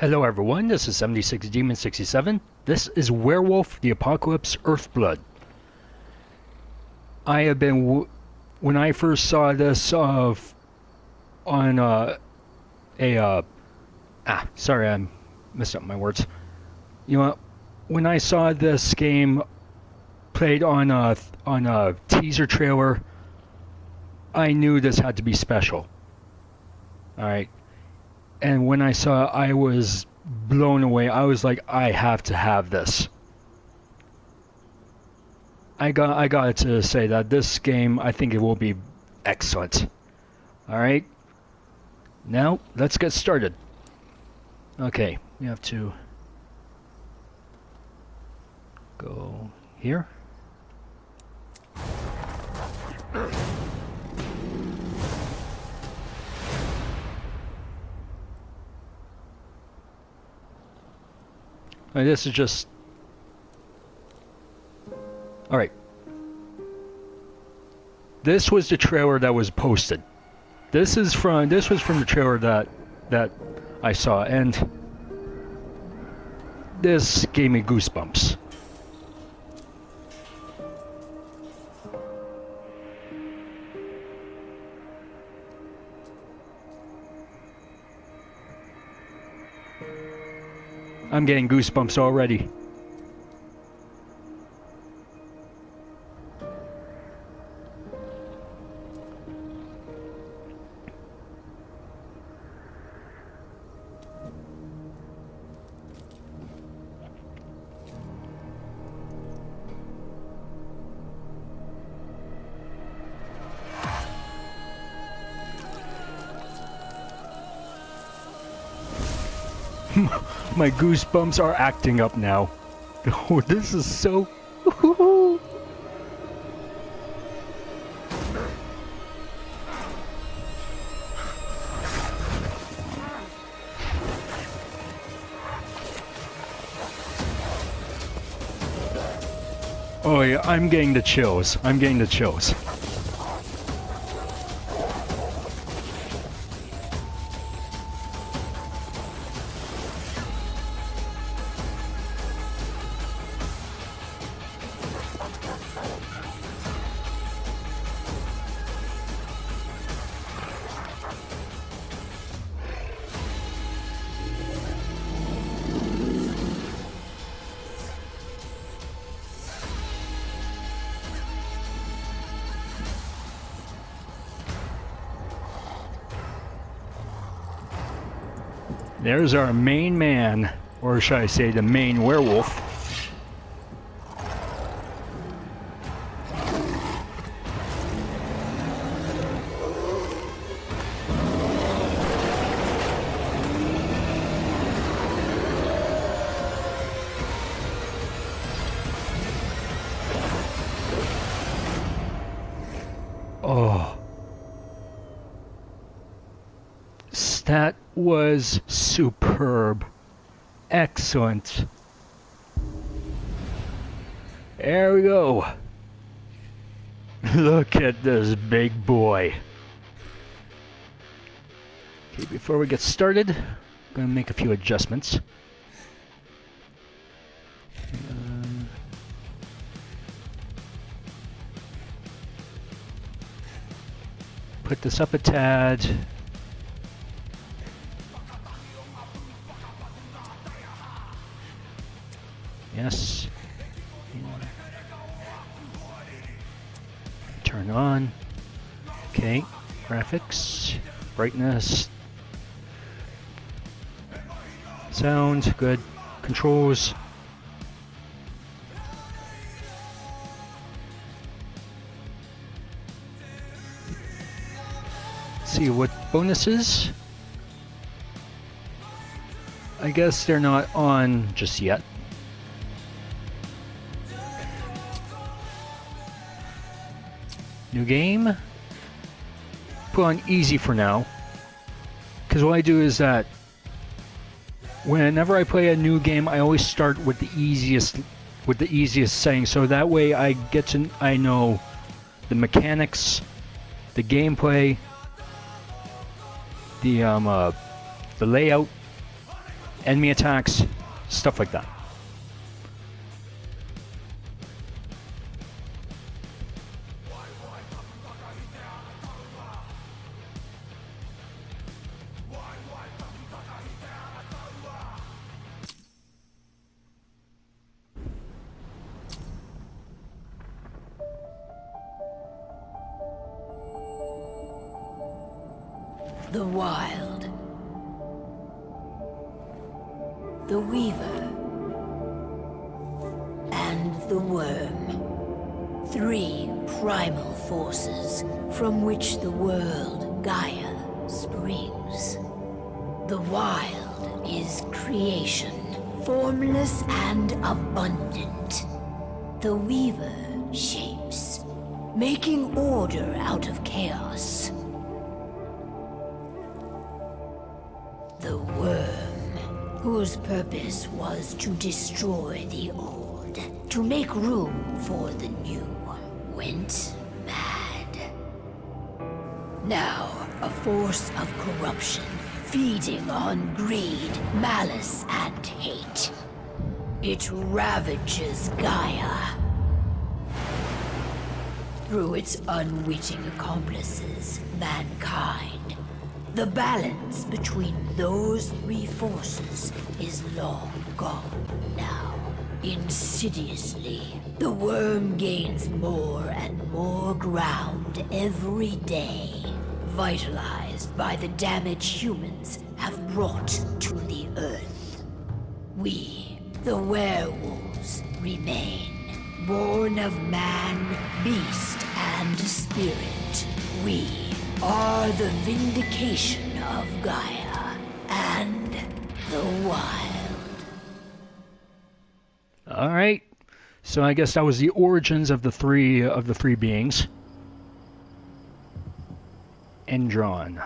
Hello everyone, this is 76 Demon 67. This is Werewolf the Apocalypse Earthblood. I have been, when I first saw this on sorry, I messed up my words. You know, when I saw this game played on a teaser trailer, I knew this had to be special. Alright. And when I saw it, I was blown away. I was like, I have to have this. I got to say that this game, I think it will be excellent. Alright. Now, let's get started. Okay, we have to go here. This is just... Alright. This was the trailer that was posted. This was from the trailer that I saw, and this gave me goosebumps. I'm getting goosebumps already. My goosebumps are acting up now. Oh, this is so... Oh yeah, I'm getting the chills. I'm getting the chills. There's our main man, or should I say the main werewolf. Oh. That was superb. Excellent. There we go. Look at this big boy. Okay, before we get started, I'm going to make a few adjustments. Put this up a tad. Yes. Turn on. Okay. Graphics. Brightness. Sound. Good. Controls. Let's see what bonuses. I guess they're not on just yet. New game. Put on easy for now. Because what I do is that whenever I play a new game, I always start with the easiest setting, so that way I know the mechanics, the gameplay, the layout, enemy attacks, stuff like that. The Wild. The Weaver. And the Worm. 3 primal forces from which the world, Gaia, springs. The Wild is creation, formless and abundant. The Weaver shapes, making order out of chaos. The Worm, whose purpose was to destroy the old, to make room for the new, went mad. Now, a force of corruption, feeding on greed, malice, and hate. It ravages Gaia. Through its unwitting accomplices, mankind. The balance between those 3 forces is long gone now. Insidiously, the Worm gains more and more ground every day, vitalized by the damage humans have brought to the Earth. We, the werewolves, remain, born of man, beast, and spirit. We are the vindication of Gaia and the Wild. All right. So I guess that was the origins of the three beings. Endron.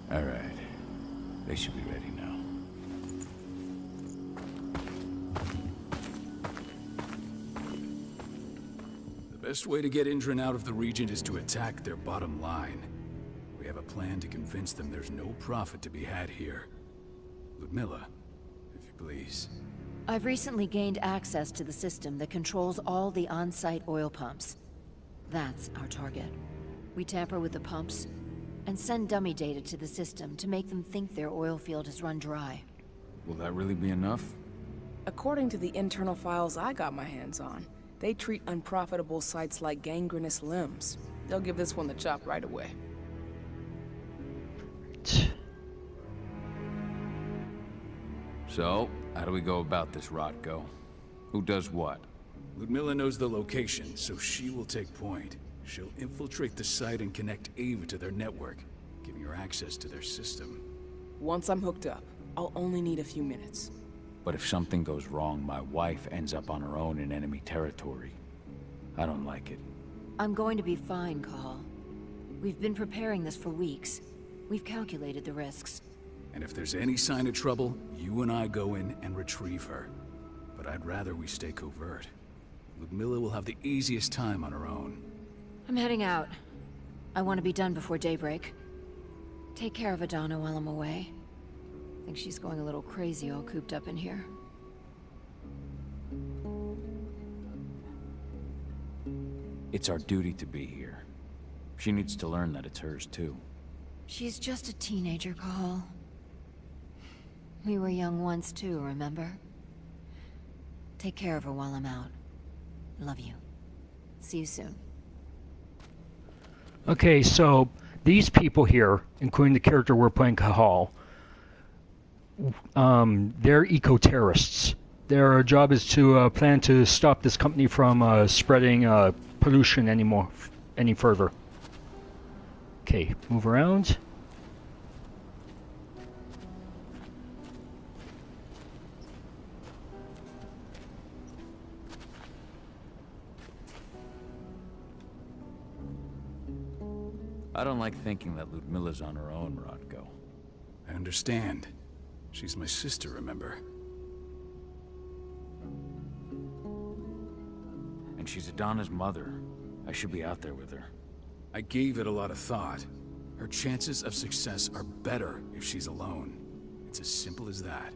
All right. They should be ready now. The best way to get Endron out of the region is to attack their bottom line. We have a plan to convince them there's no profit to be had here. Ludmilla, if you please. I've recently gained access to the system that controls all the on-site oil pumps. That's our target. We tamper with the pumps and send dummy data to the system to make them think their oil field has run dry. Will that really be enough? According to the internal files I got my hands on, they treat unprofitable sites like gangrenous limbs. They'll give this one the chop right away. So, how do we go about this, Rotko? Who does what? Ludmilla knows the location, so she will take point. She'll infiltrate the site and connect Ava to their network, giving her access to their system. Once I'm hooked up, I'll only need a few minutes. But if something goes wrong, my wife ends up on her own in enemy territory. I don't like it. I'm going to be fine, Cahal. We've been preparing this for weeks. We've calculated the risks. And if there's any sign of trouble, you and I go in and retrieve her. But I'd rather we stay covert. Ludmilla will have the easiest time on her own. I'm heading out. I want to be done before daybreak. Take care of Adana while I'm away. I think she's going a little crazy all cooped up in here. It's our duty to be here. She needs to learn that it's hers too. She's just a teenager, Cahal. We were young once too, remember? Take care of her while I'm out. Love you. See you soon. Okay, so these people here, including the character we're playing, Cahal, they're eco-terrorists. Their job is to plan to stop this company from spreading pollution any further. Okay, move around. I don't like thinking that Ludmilla's on her own, Rotko. I understand. She's my sister, remember? And she's Adana's mother. I should be out there with her. I gave it a lot of thought. Her chances of success are better if she's alone. It's as simple as that.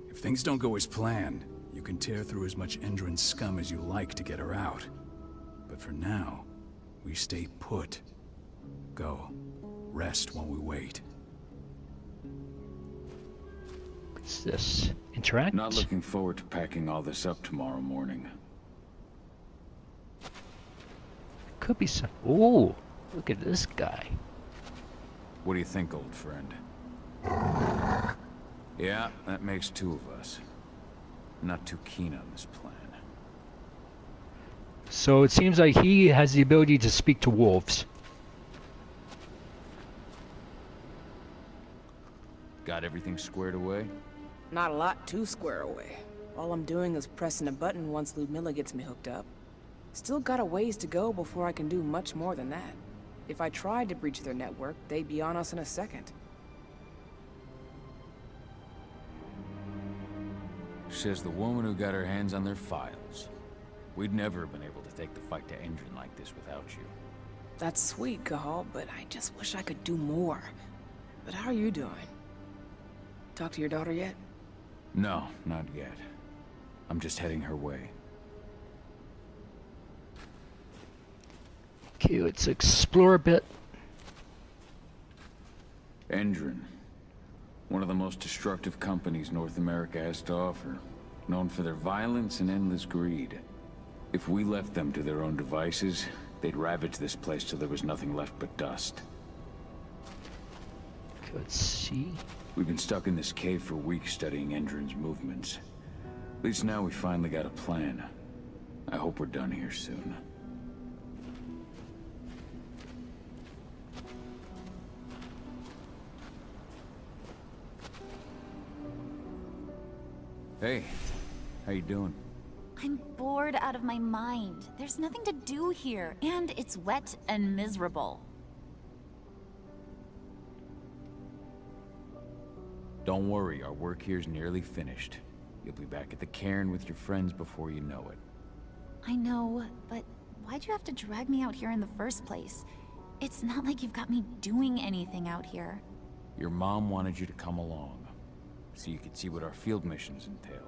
If things don't go as planned, you can tear through as much Endron scum as you like to get her out. But for now, we stay put. Go. Rest while we wait. What's this? Interact? Not looking forward to packing all this up tomorrow morning. Could be some. Ooh, look at this guy. What do you think, old friend? Yeah, that makes two of us. Not too keen on this plan. So it seems like he has the ability to speak to wolves. Got everything squared away? Not a lot to square away. All I'm doing is pressing a button once Ludmilla gets me hooked up. Still got a ways to go before I can do much more than that. If I tried to breach their network, they'd be on us in a second. Says the woman who got her hands on their files. We'd never have been able to take the fight to Endron like this without you. That's sweet, Cahal, but I just wish I could do more. But how are you doing? Talk to your daughter yet? No, not yet. I'm just heading her way. Okay, let's explore a bit. Endron. One of the most destructive companies North America has to offer. Known for their violence and endless greed. If we left them to their own devices, they'd ravage this place till there was nothing left but dust. Okay, let's see. We've been stuck in this cave for weeks studying Endron's movements. At least now we finally got a plan. I hope we're done here soon. Hey, how you doing? I'm bored out of my mind. There's nothing to do here, and it's wet and miserable. Don't worry, our work here's nearly finished. You'll be back at the cairn with your friends before you know it. I know, but why'd you have to drag me out here in the first place? It's not like you've got me doing anything out here. Your mom wanted you to come along, so you could see what our field missions entail.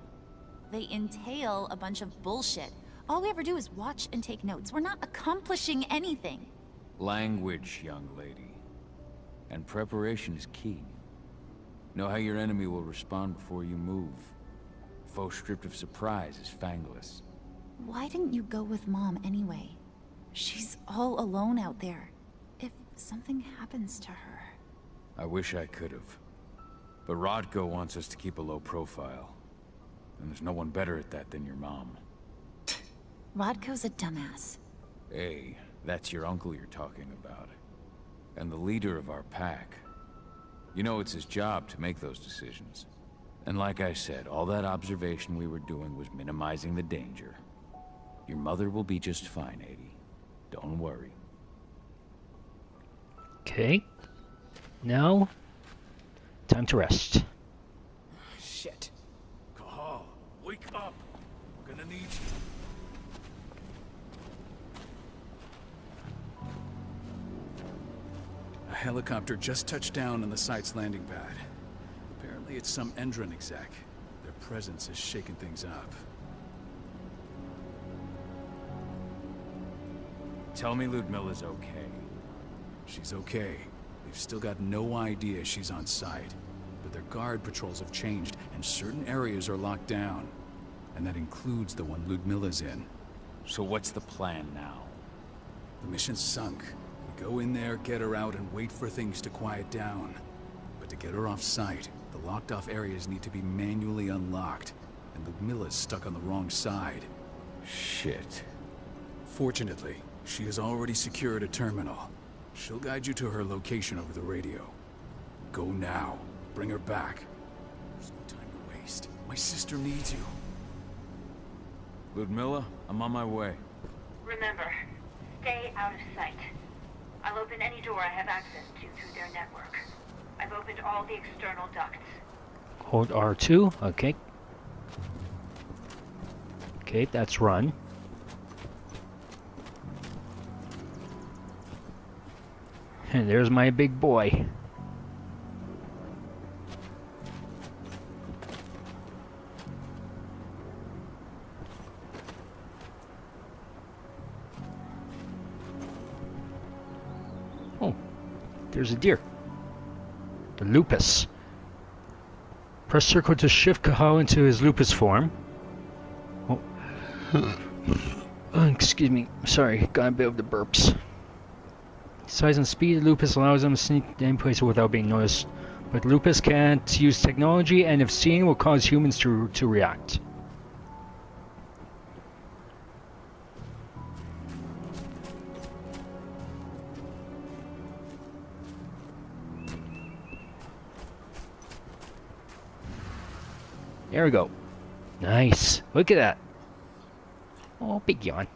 They entail a bunch of bullshit. All we ever do is watch and take notes. We're not accomplishing anything. Language, young lady. And preparation is key. Know how your enemy will respond before you move. Faux stripped of surprise is fangless. Why didn't you go with Mom anyway? She's all alone out there. If something happens to her... I wish I could have. But Rodko wants us to keep a low profile. And there's no one better at that than your mom. Rodko's a dumbass. Hey, that's your uncle you're talking about. And the leader of our pack. You know it's his job to make those decisions. And like I said, all that observation we were doing was minimizing the danger. Your mother will be just fine, Adie. Don't worry. Okay. Now, time to rest. Shit. Cahal, wake up! We're gonna need you. A helicopter just touched down on the site's landing pad. Apparently it's some Endron exec. Their presence is shaking things up. Tell me Ludmilla's okay. She's okay. They've still got no idea she's on site. But their guard patrols have changed, and certain areas are locked down. And that includes the one Ludmilla's in. So what's the plan now? The mission's sunk. We go in there, get her out, and wait for things to quiet down. But to get her off site, the locked-off areas need to be manually unlocked. And Ludmilla's stuck on the wrong side. Shit. Fortunately, she has already secured a terminal. She'll guide you to her location over the radio. Go now. Bring her back. There's no time to waste. My sister needs you. Ludmilla, I'm on my way. Remember, stay out of sight. I'll open any door I have access to through their network. I've opened all the external ducts. Hold R2. Okay. Okay, that's run. And there's my big boy. Oh, there's a deer. The lupus. Press circle to shift Cahal into his lupus form. Oh. Excuse me. Sorry, got a bit of the burps. Size and speed of lupus allows them to sneak in places without being noticed. But lupus can't use technology, and if seen, will cause humans to react. There we go. Nice. Look at that. Oh, big yawn.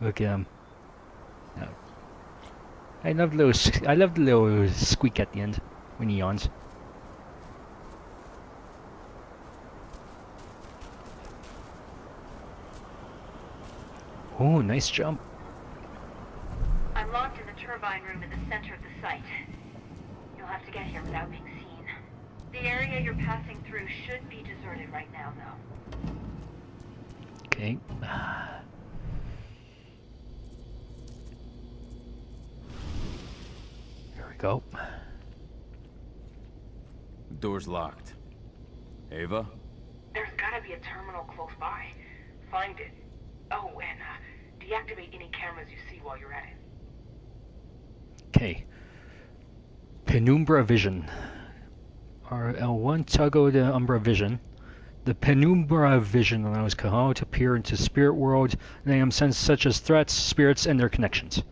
Look at him. No. I love the little squeak at the end when he yawns. Oh, nice jump. I'm locked in the turbine room in the center of the site. You'll have to get here without being seen. The area you're passing through should be deserted right now, though. Okay. Here we go. The door's locked. Ava? There's gotta be a terminal close by. Find it. Oh, and deactivate any cameras you see while you're at it. Okay. Penumbra vision. RL1 toggle the Umbra vision. The Penumbra vision allows Cahal to peer into spirit world, letting him sense such as threats, spirits, and their connections.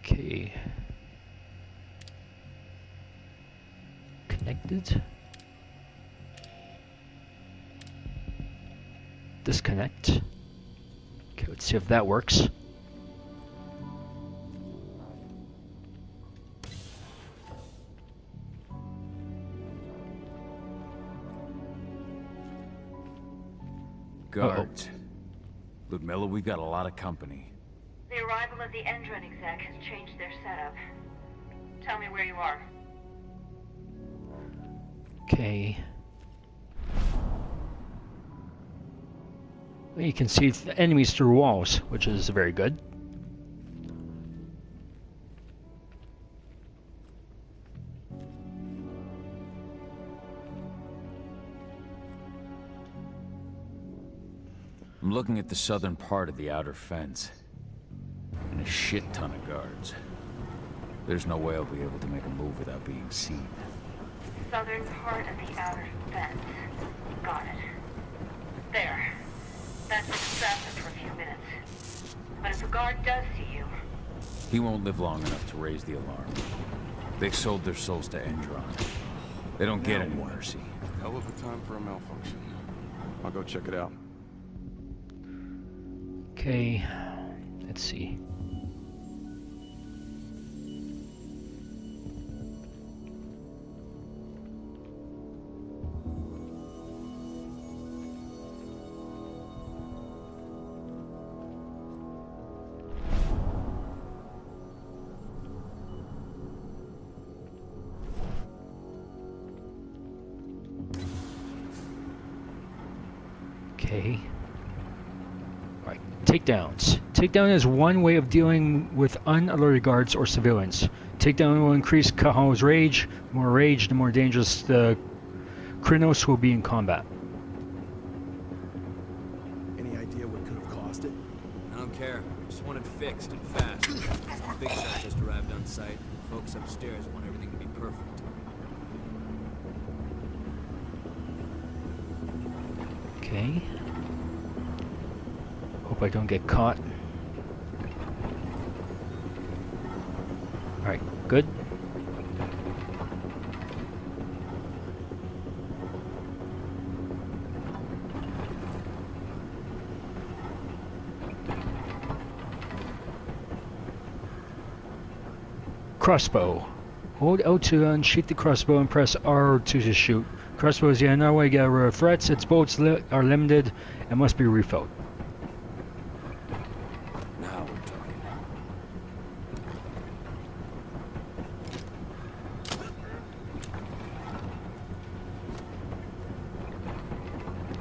Okay. Connected. Disconnect. Okay, let's see if that works. Guards. Ludmilla, we've got a lot of company. The arrival of the Endron exec has changed their setup. Tell me where you are. Okay. You can see enemies through walls, which is very good. I'm looking at the southern part of the outer fence. And a shit ton of guards. There's no way I'll be able to make a move without being seen. Southern part of the outer fence. Got it. There. That's distracted for a few minutes. But if a guard does see you... He won't live long enough to raise the alarm. They sold their souls to Endron. They don't get any mercy. Hell of a time for a malfunction. I'll go check it out. Okay, let's see. Okay. Alright, takedowns. Takedown is one way of dealing with unalerted guards or civilians. Takedown will increase Cahal's rage. The more rage, the more dangerous the Krynos will be in combat. Any idea what could have caused it? I don't care. I just want it fixed and fast. Big shot just arrived on site. Folks upstairs want everything to be perfect. Okay. Hope I don't get caught. Alright, good. Crossbow. Hold L2 to unsheath the crossbow and press R2 to shoot. Crossbow is yet another way to get rid of threats. Its bolts are limited and must be refilled. Now we're talking.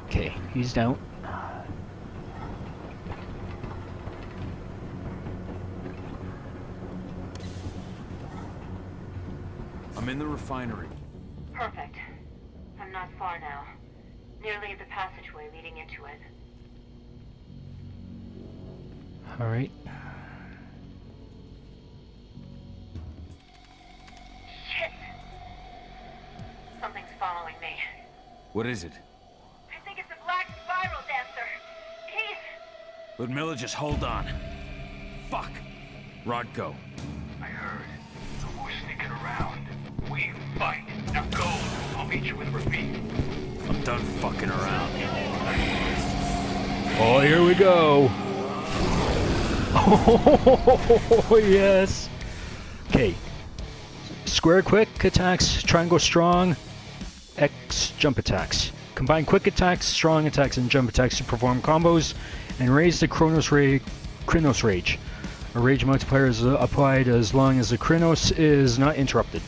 Okay, he's down. I'm in the refinery. Perfect. I'm not far now. Nearly the passageway leading into it. Alright. Shit! Something's following me. What is it? I think it's a black spiral dancer. He's... Ludmilla, just hold on. Fuck. Rod, go. I heard. No more sneaking around. We fight. Now go. I'll meet you with Rafik. I'm done fucking around. Oh, here we go. Oh, yes. Okay. Square quick attacks, triangle strong, X jump attacks. Combine quick attacks, strong attacks, and jump attacks to perform combos, and raise the Chronos Rage. A rage multiplier is applied as long as the Chronos is not interrupted.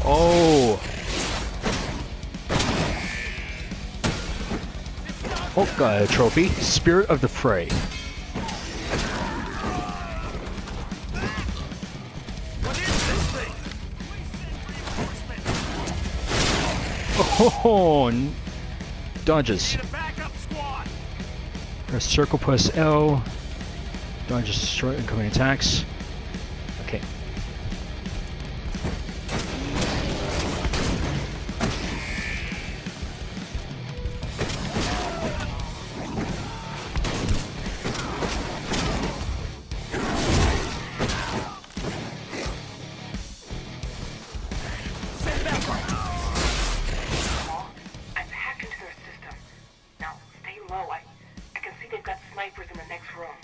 Oh! Oh, got a trophy. Spirit of the Fray. Oh, dodges. Press circle plus L. Dodges short incoming attacks. Okay. I've hacked into their system. Now, stay low. I can see they've got snipers in the next room.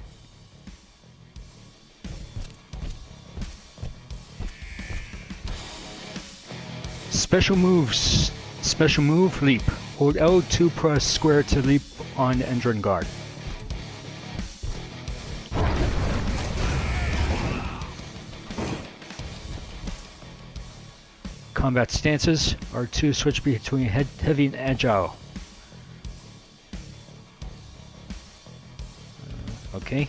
Special moves. Special move, leap. Hold L2 press square to leap on Endron guard. Combat stances. R2 switch between heavy and agile. Okay.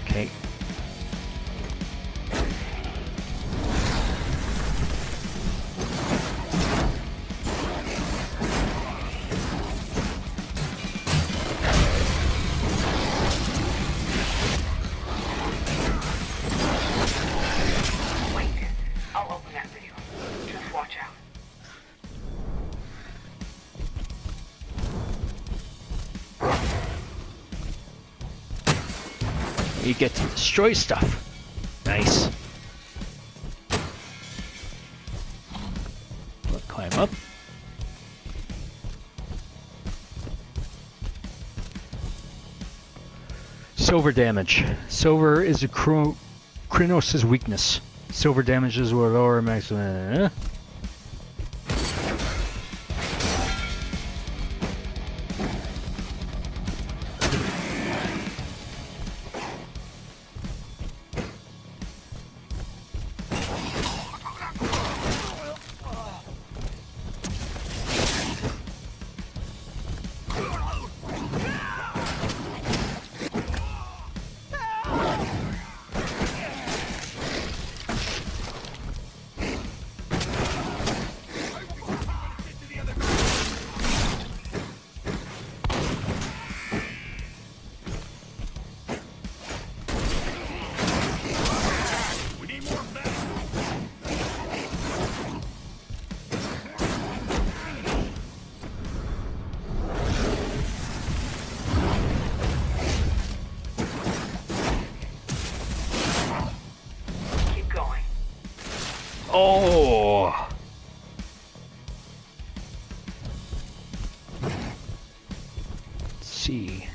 Okay. Wait. I'll open that video. Just watch out. You get to destroy stuff. Nice. Climb up. Silver damage. Silver is a Chronos' weakness. Silver damages will lower maximum. Oh! Let's see.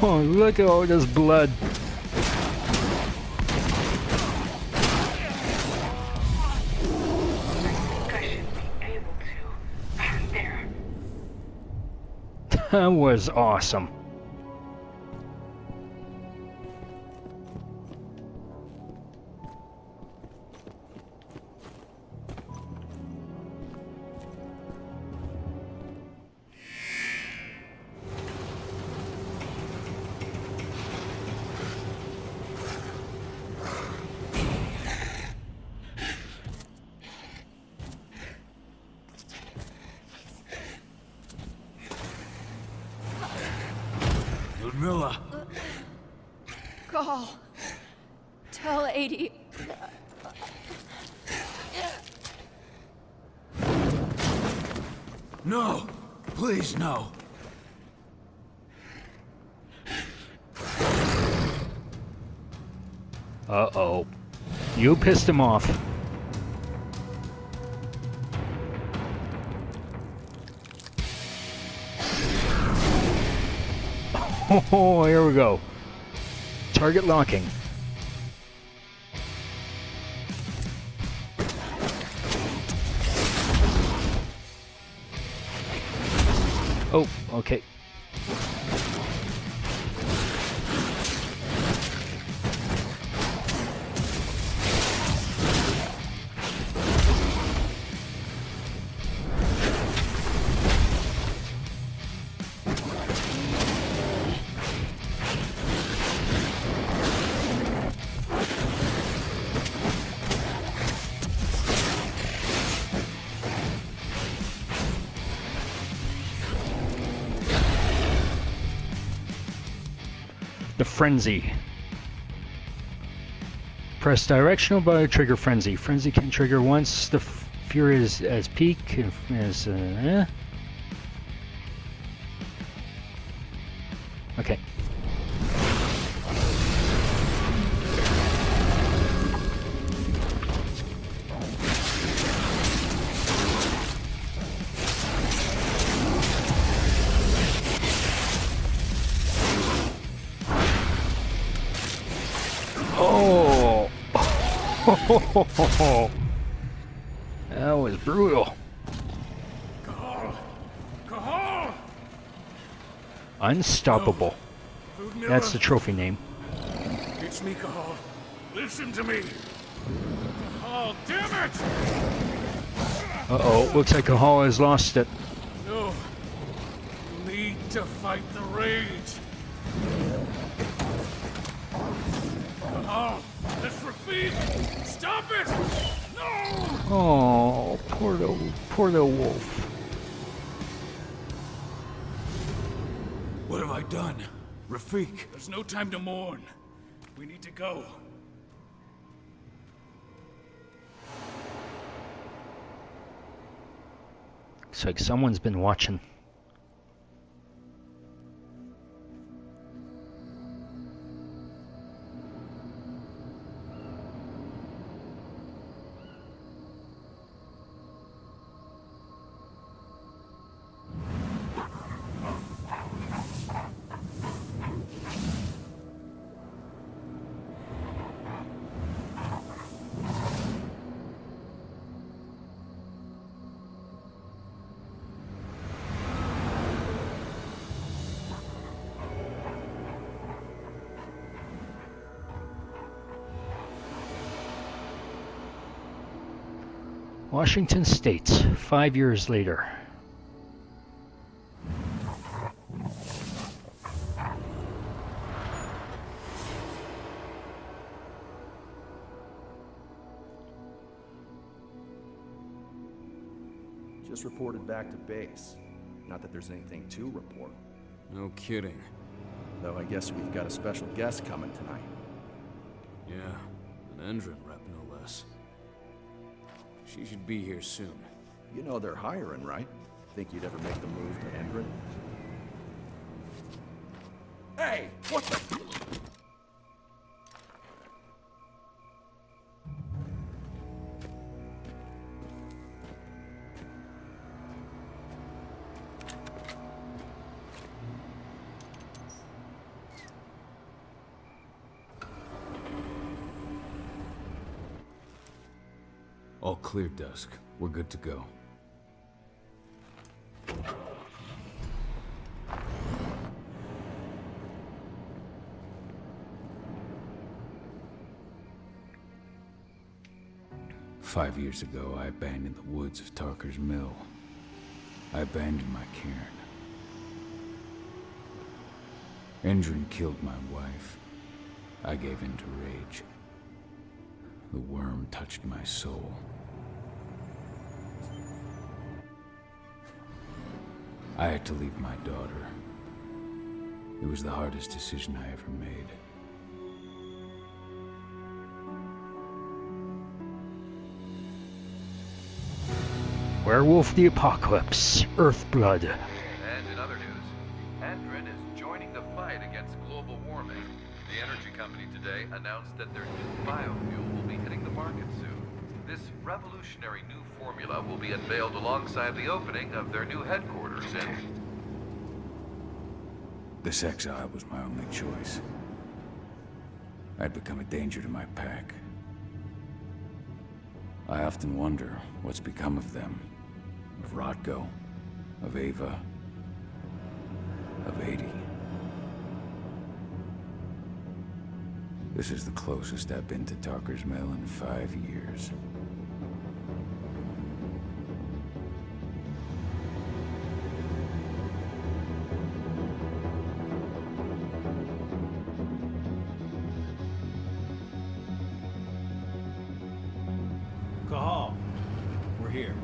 Oh, look at all this blood. That was awesome. Ludmilla! Cahal, tell 80. No! Please, no! Uh-oh. You pissed him off. Oh, here we go. Target locking. Oh, okay. The frenzy. Press directional by a trigger frenzy. Frenzy can trigger once the fury is as peak. Okay. Oh! That was brutal. Cahal! Cahal! Unstoppable. Ludmilla, That's the trophy name. it's me, Cahal. Listen to me. Cahal, damn it! Uh-oh, looks like Cahal has lost it. No. You need to fight the rage. Cahal, this Rafid! Stop it! No! Oh, poor little wolf. What have I done? Rafik? There's no time to mourn. We need to go. Looks like someone's been watching. Washington State, 5 years later. Just reported back to base. Not that there's anything to report. No kidding. Though I guess we've got a special guest coming tonight. Yeah, an Endron rep no less. She should be here soon. You know they're hiring, right? Think you'd ever make the move to Endron? Hey! What the... All clear, Dusk. We're good to go. "5 years ago, I abandoned the woods of Tarker's Mill. I abandoned my cairn. Endron killed my wife. I gave in to rage. The worm touched my soul. I had to leave my daughter. It was the hardest decision I ever made. Werewolf the Apocalypse, Earthblood. And in other news, Endron is joining the fight against global warming. The energy company today announced that their new biofuel will be hitting the market soon. This revolutionary new formula will be unveiled alongside the opening of their new headquarters in... This exile was my only choice. I'd become a danger to my pack. I often wonder what's become of them. Of Rodko, of Ava, of 80. This is the closest I've been to Tarker's Mill in 5 years. Cahal, we're here.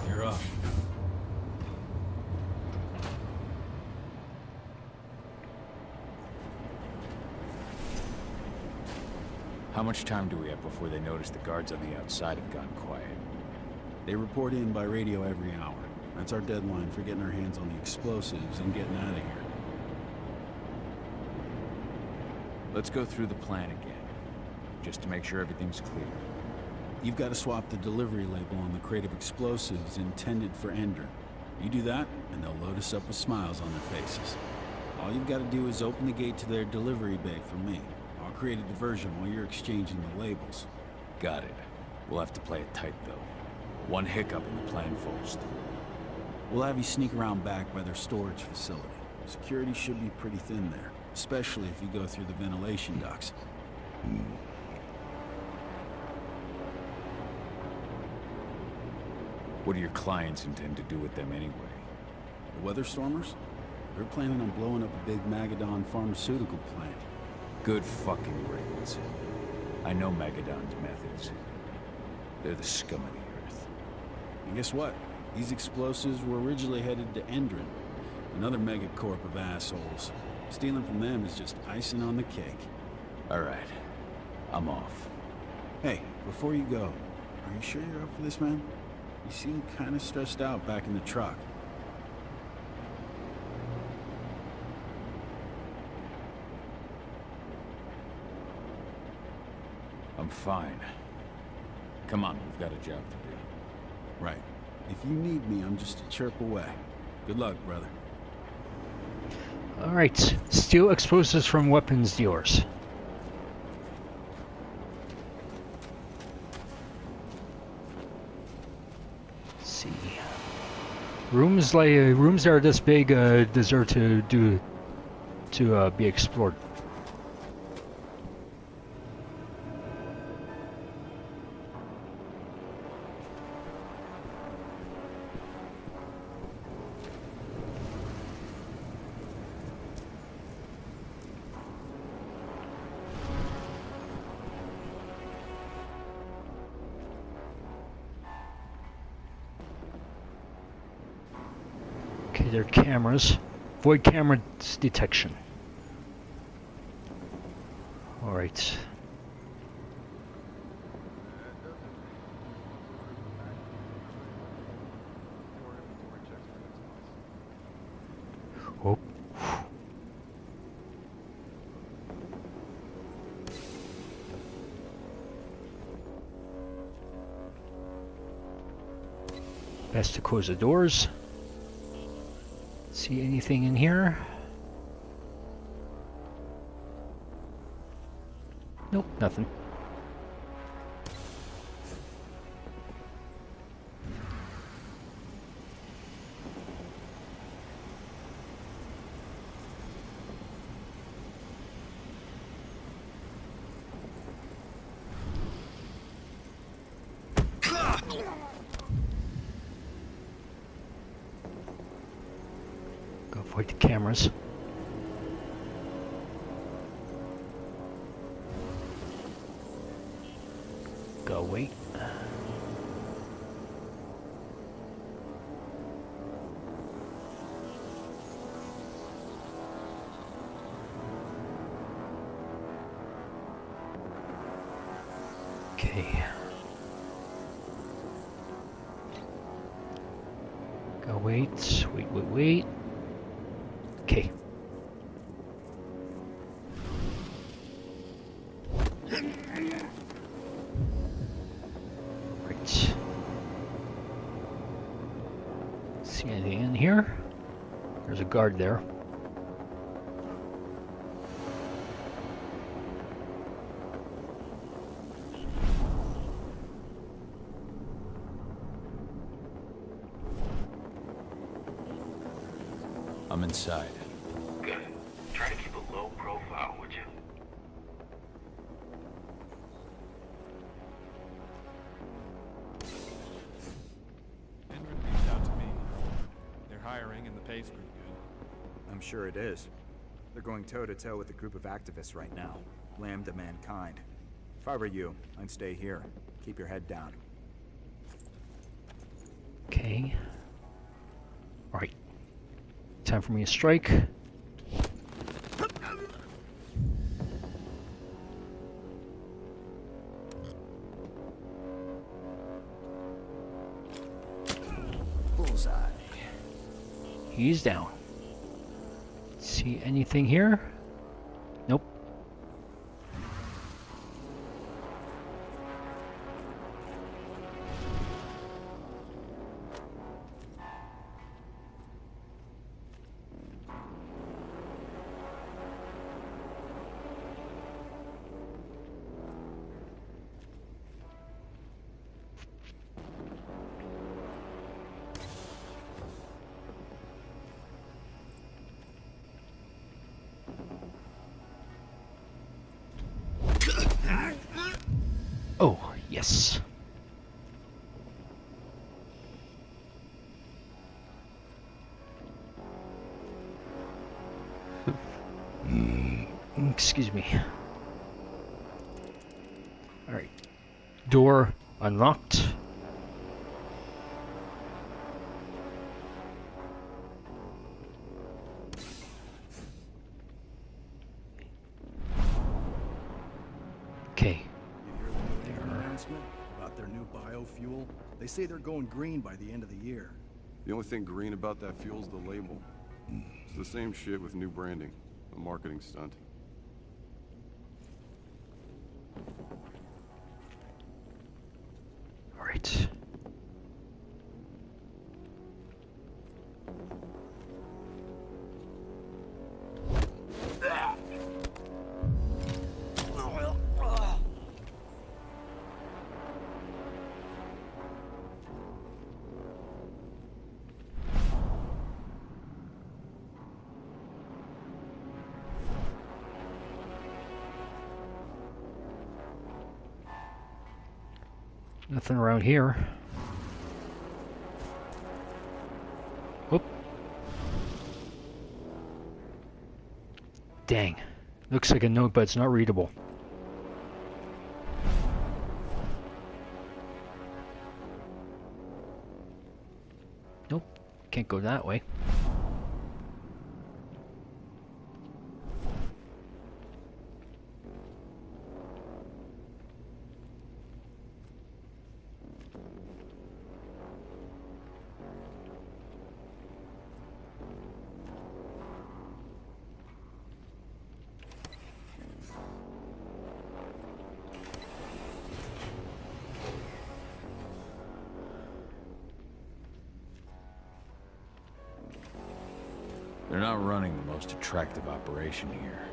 You're up. How much time do we have before they notice the guards on the outside have gone quiet? They report in by radio every hour. That's our deadline for getting our hands on the explosives and getting out of here. Let's go through the plan again, just to make sure everything's clear. You've got to swap the delivery label on the crate of explosives intended for Endron. You do that, and they'll load us up with smiles on their faces. All you've got to do is open the gate to their delivery bay for me. I'll create a diversion while you're exchanging the labels. Got it. We'll have to play it tight, though. One hiccup and the plan falls through. We'll have you sneak around back by their storage facility. Security should be pretty thin there, especially if you go through the ventilation ducts. What do your clients intend to do with them anyway? The Weatherstormers? They're planning on blowing up a big Magadon pharmaceutical plant. Good fucking riddance. I know Magadon's methods. They're the scum of the earth. And guess what? These explosives were originally headed to Endron, another megacorp of assholes. Stealing from them is just icing on the cake. All right. I'm off. Hey, before you go, are you sure you're up for this, man? You seem kind of stressed out back in the truck. I'm fine. Come on, we've got a job to do. Right. If you need me, I'm just a chirp away. Good luck, brother. Alright, steal explosives from weapons dealers. Let's see. Rooms that are this big deserve to be explored. Okay, there are cameras. Void camera detection. Alright. Oh. Best to close the doors. See anything in here? Nope, nothing. Go avoid the cameras. Go wait. Okay. Go wait. Wait. Okay. Right. See anything in here? There's a guard there. I'm inside. Good. Try to keep a low profile, would you? Endron reached out to me. They're hiring and the pay's pretty good. I'm sure it is. They're going toe-to-toe with a group of activists right now. Lambda mankind. If I were you, I'd stay here. Keep your head down. Okay. Alright. Time for me to strike. Bullseye. He's down. See anything here? Nope. Oh, yes. Excuse me. Alright. Door unlocked. Okay. Announcement about their new biofuel. They say they're going green by the end of the year. The only thing green about that fuel's the label. It's the same shit with new branding. A marketing stunt. Alright. Nothing around here. Whoop. Dang. Looks like a note, but it's not readable. Nope. Can't go that way. They're not running the most attractive operation here.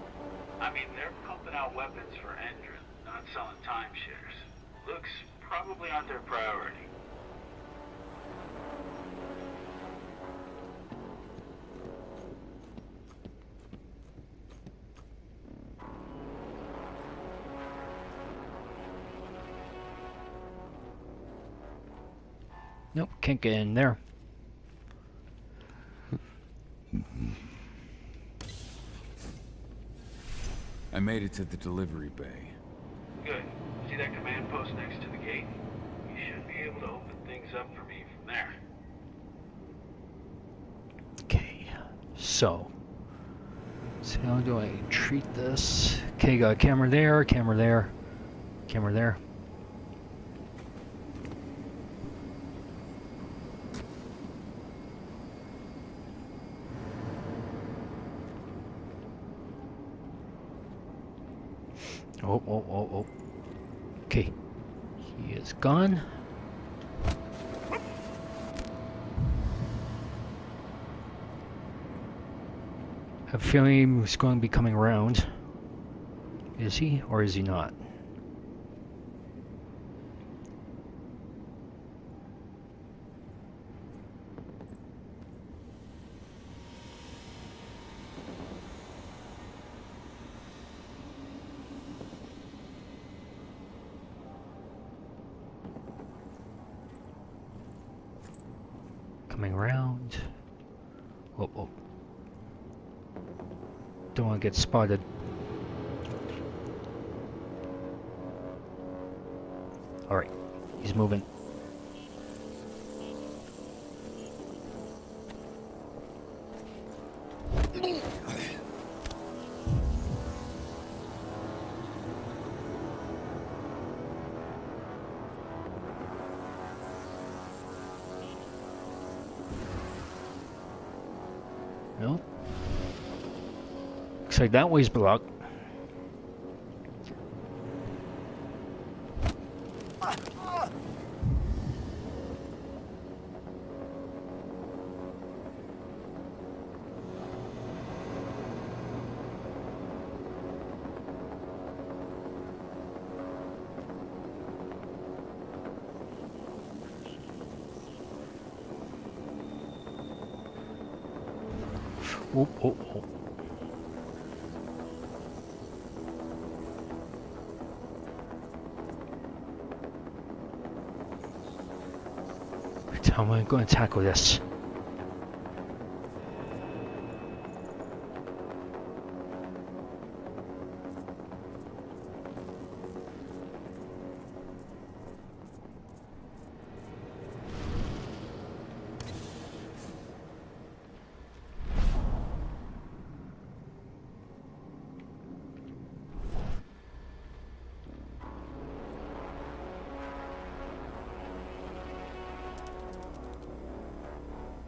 I mean, they're pumping out weapons for Endron, not selling timeshares. Looks probably aren't their priority. Nope, can't get in there. I made it to the delivery bay. Good. See that command post next to the gate? You should be able to open things up for me from there. Okay, so how do I treat this? Okay, got a camera there, camera there, camera there. Oh. Okay. He is gone. I have a feeling he's going to be coming around. Is he, or is he not? Coming around. Oh. Don't want to get spotted. Alright, he's moving. No. Looks like that way's blocked. Oh. How am I going to tackle this?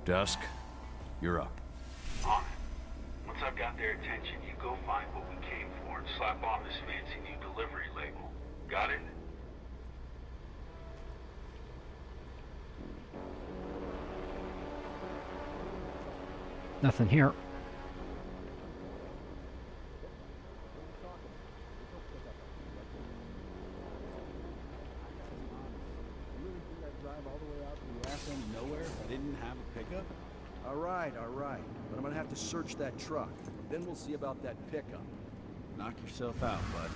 Dusk, you're up. On it. Once I've got their attention, you go find what we came for and slap on this fancy new delivery label. Got it? Nothing here. All right. But I'm gonna have to search that truck. Then we'll see about that pickup. Knock yourself out, bud.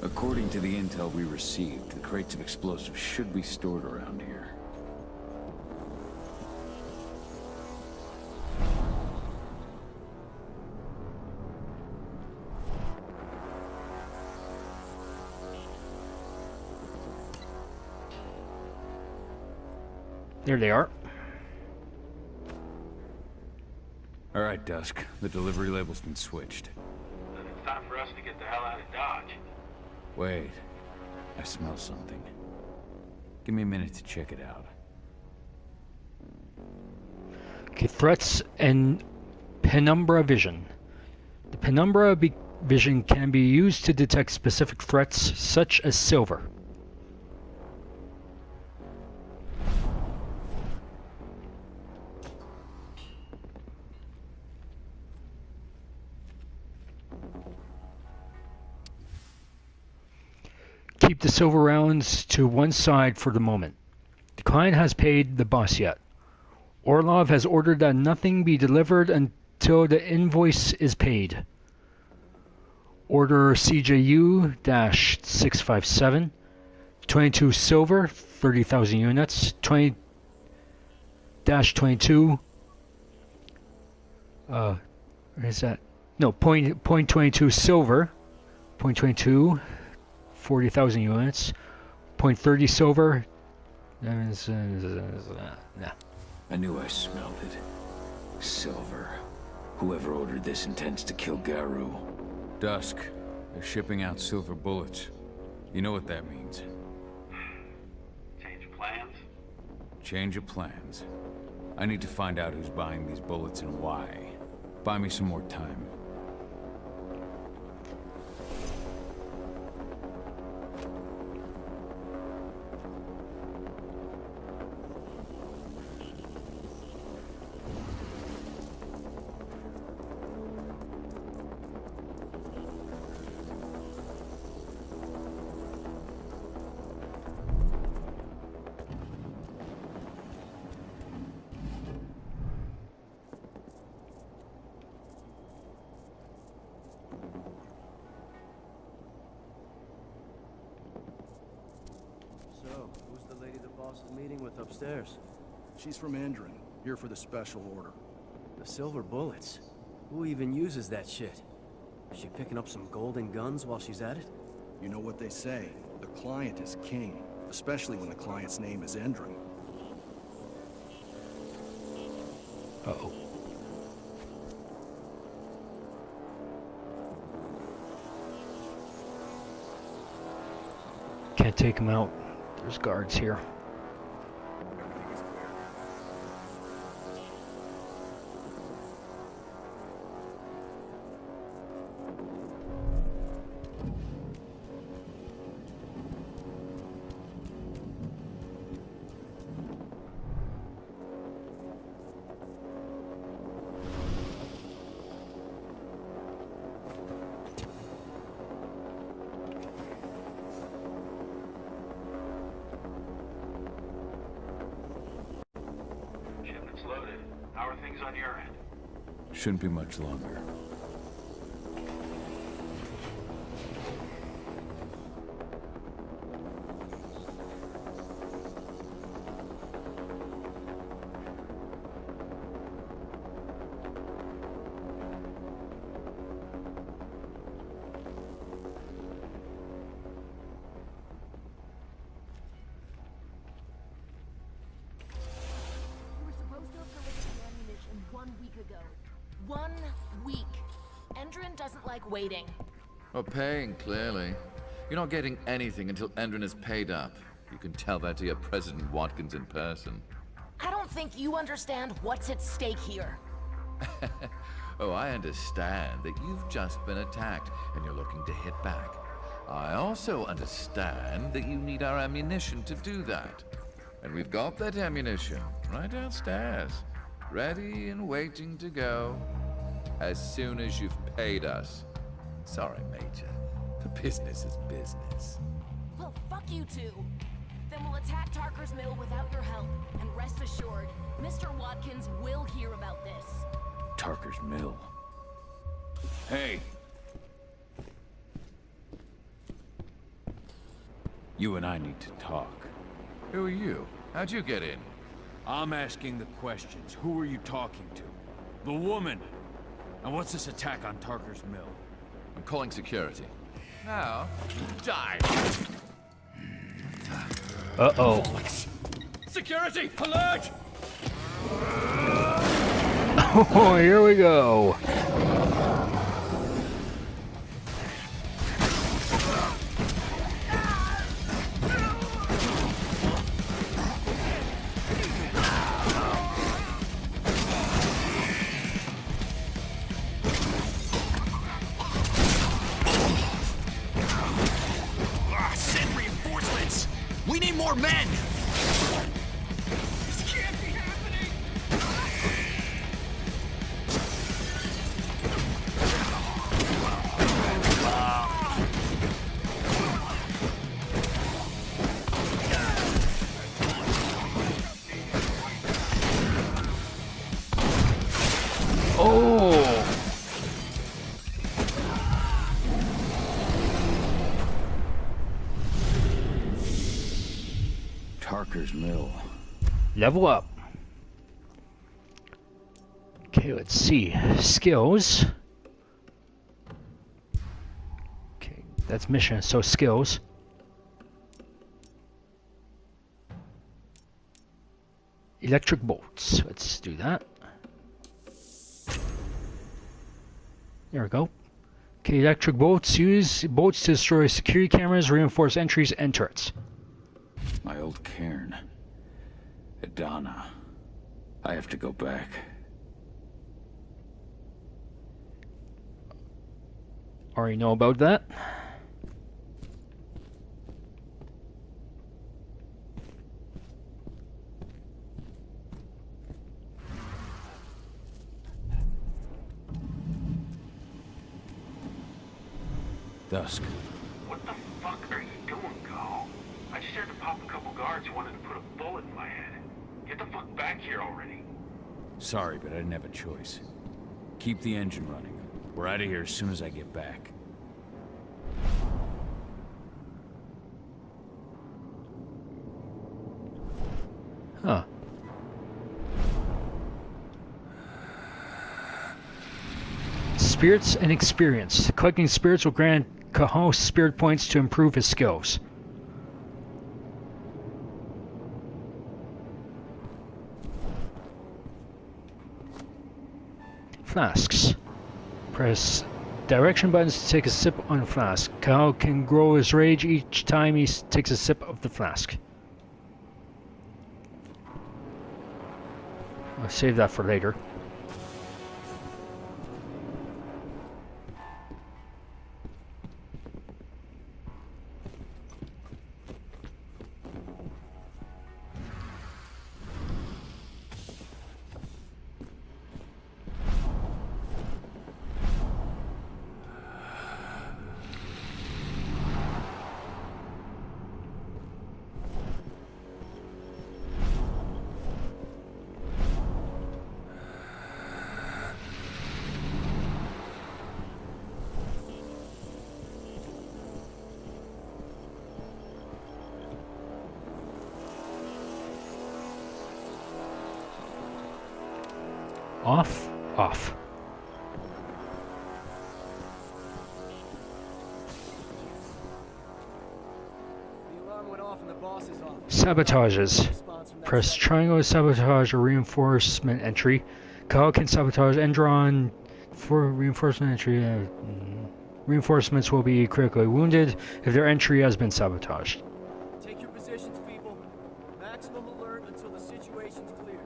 According to the intel we received, the crates of explosives should be stored around here. There they are. All right, Dusk. The delivery label's been switched. Then it's time for us to get the hell out of Dodge. Wait. I smell something. Give me a minute to check it out. Okay, threats and penumbra vision. The penumbra vision can be used to detect specific threats, such as silver. Keep the silver rounds to one side for the moment. The client has paid the boss yet. Orlov has ordered that nothing be delivered until the invoice is paid. Order CJU-657, 22 silver, 30,000 units, 20-22, where is that? No, point 22 silver, point 22, 40,000 units, point 30 silver, nah. I knew I smelled it. Silver. Whoever ordered this intends to kill Garou. Dusk. They're shipping out silver bullets. You know what that means. Change of plans? Change of plans. I need to find out who's buying these bullets and why. Buy me some more time. So, who's the lady the boss is meeting with upstairs? She's from Endron, here for the special order. The silver bullets? Who even uses that shit? Is she picking up some golden guns while she's at it? You know what they say, the client is king, especially when the client's name is Endron. Uh-oh. Can't take him out. There's guards here. Shipment's loaded. How are things on your end? Shouldn't be much longer. We were supposed to have delivered the ammunition 1 week ago. 1 week. Endron doesn't like waiting. Well, paying, clearly. You're not getting anything until Endron is paid up. You can tell that to your President Watkins in person. I don't think you understand what's at stake here. Oh, I understand that you've just been attacked and you're looking to hit back. I also understand that you need our ammunition to do that. And we've got that ammunition right downstairs, ready and waiting to go as soon as you've paid us. Sorry, Major, but business is business. Well, fuck you two. Then we'll attack Tarker's Mill without your help. And rest assured, Mr. Watkins will hear about this. Tarker's Mill. Hey! You and I need to talk. Who are you? How'd you get in? I'm asking the questions. Who are you talking to? The woman! And what's this attack on Tarker's Mill? I'm calling security. Now, die! Uh-oh. Security! Alert! Oh, here we go. more men! Oh! Tarker's Mill. Level up. Okay, let's see. Skills. Okay, that's mission, so skills. Electric bolts. Let's do that. There we go. Okay, electric bolts. Use bolts to destroy security cameras, reinforce entries, and turrets. My old cairn. Adana. I have to go back. Already know about that. Dusk. What the fuck are you doing, Cahal? I just had to pop a couple guards who wanted to put a bullet in my head. Get the fuck back here already. Sorry, but I didn't have a choice. Keep the engine running. We're out of here as soon as I get back. Huh. Spirits and experience. Collecting spirits will grant Cahal spirit points to improve his skills. Flasks. Press direction buttons to take a sip on a flask. Cahal can grow his rage each time he takes a sip of the flask. I'll save that for later. Off, off. The alarm went off in the boss's office. Sabotages. Press triangle to sabotage a reinforcement entry. Cahal can sabotage Endron for reinforcement entry. Reinforcements will be critically wounded if their entry has been sabotaged. Take your positions, people. Maximum alert until the situation's clear.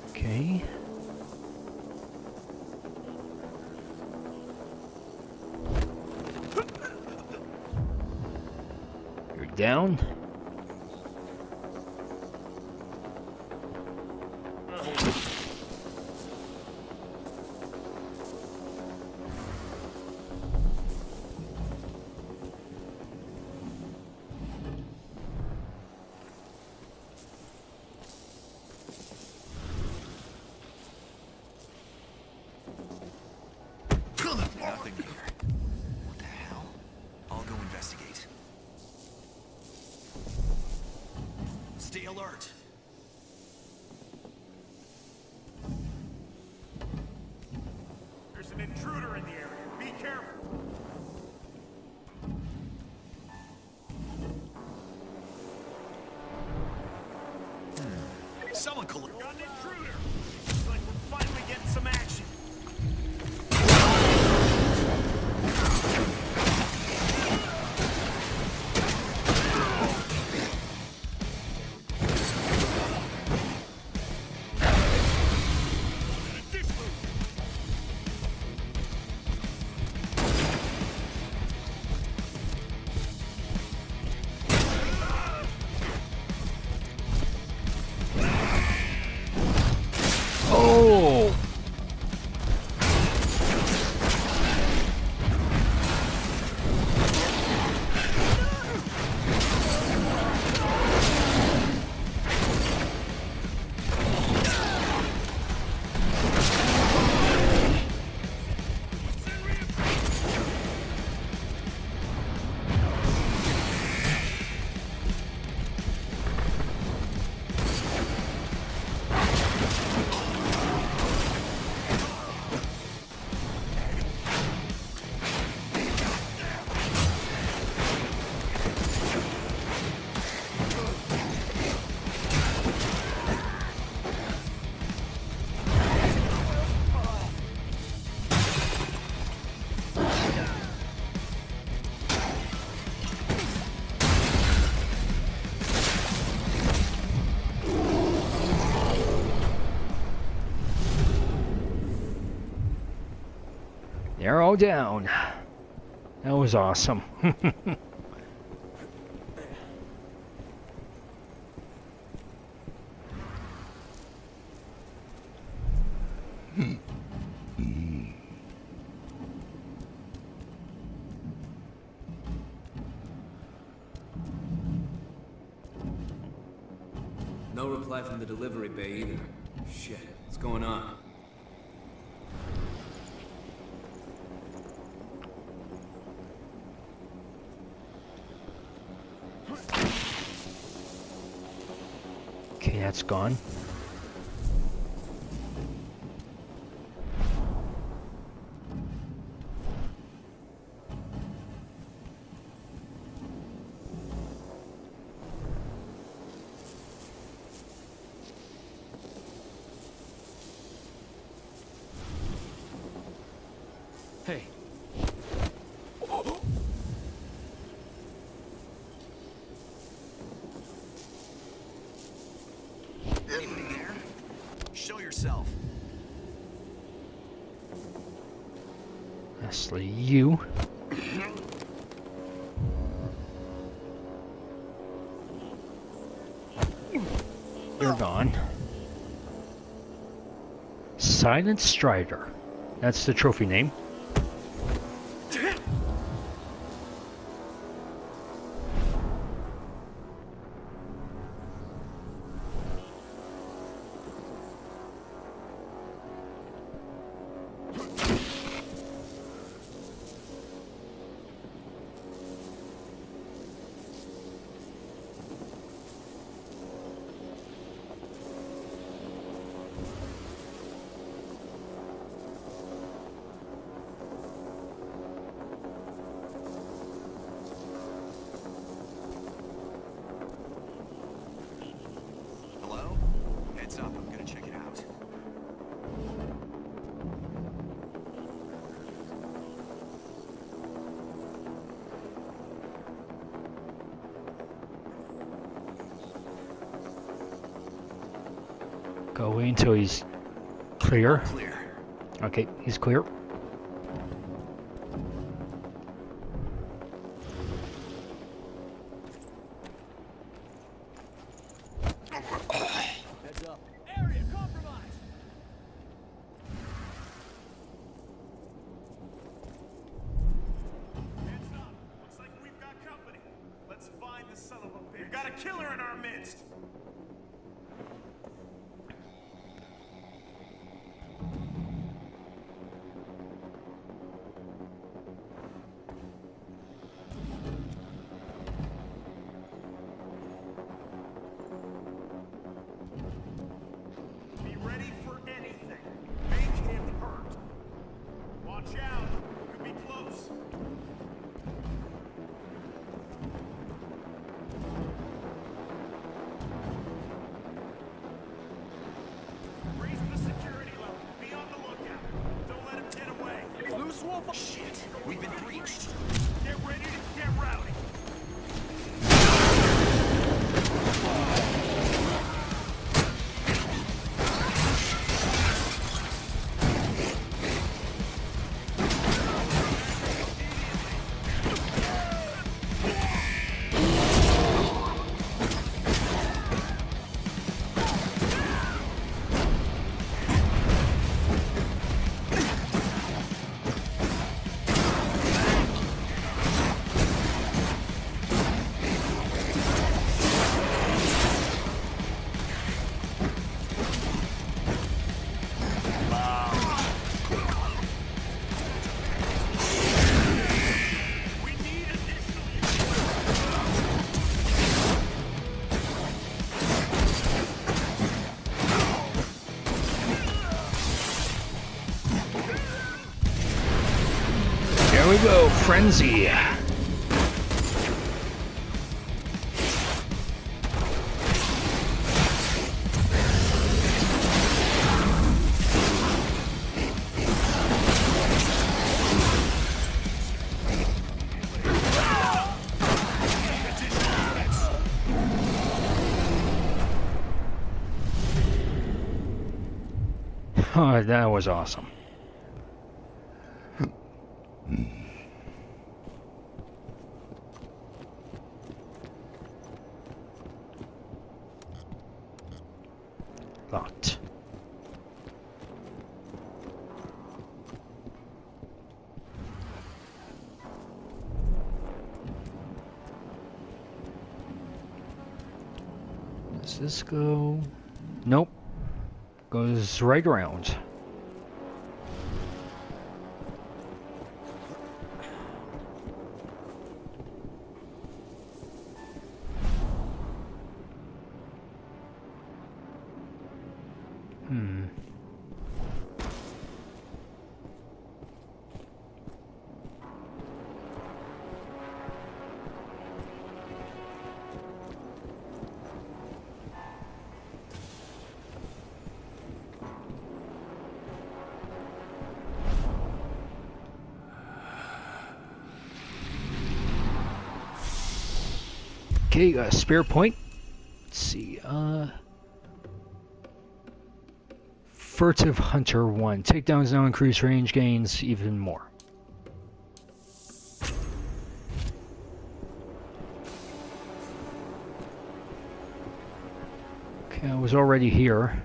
Okay. You're down. Nothing here. What the hell? I'll go investigate. Stay alert. There's an intruder in the area. Be careful. Someone call it. Got an intruder. Looks like we're finally getting some action. They're all down. That was awesome. No reply from the delivery bay either. Shit, what's going on? Okay, that's gone. Hey. Anybody there? Show yourself. Leslie, you. You're gone. Silent Strider. That's the trophy name. Hello? Heads up, I'm gonna check it out. Go away until he's clear. Clear. Okay, he's clear. Heads up. Area compromised. Heads up. Looks like we've got company. Let's find the son of a bitch. We've got a killer in our midst. Be ready for anything. Make him hurt. Watch out. Could be close. Raise the security level. Be on the lookout. Don't let him get away. Loose wolf. Shit, we've been breached. Get ready to get rowdy. There we go, Frenzy. Oh, that was awesome. Locked. Does this go? Nope. Goes right around. Okay, got a spare point. Let's see, Furtive Hunter 1. Takedowns now increase range gains even more. Okay, I was already here.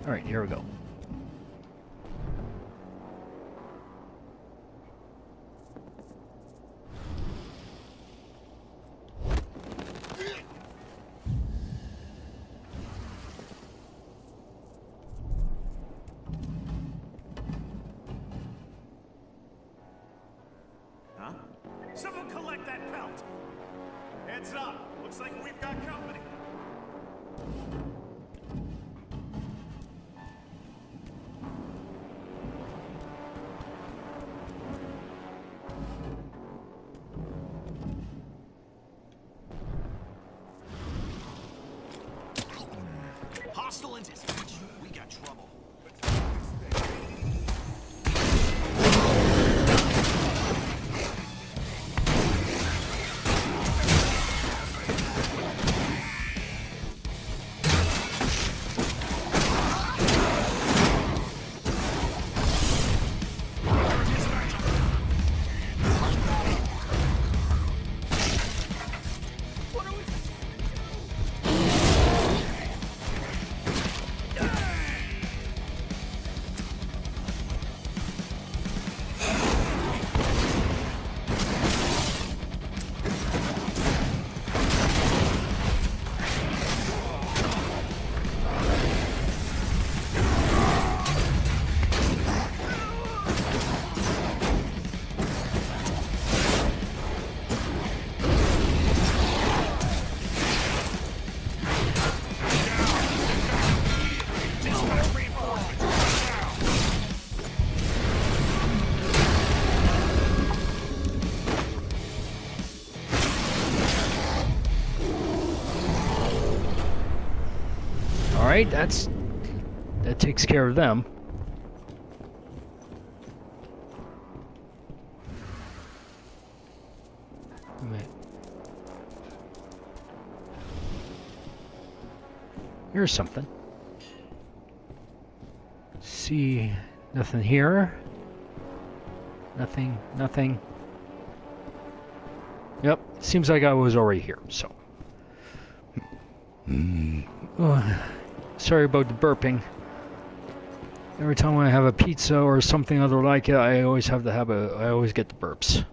Alright, here we go. Huh? Someone collect that pelt! Heads up! Looks like we've got company! Hostile intelligence. We got trouble. Alright, that takes care of them. Wait. Here's something. See, nothing here. Nothing. Yep, seems like I was already here, so. Oh, sorry about the burping. Every time I have a pizza or something other like it, I always get the burps.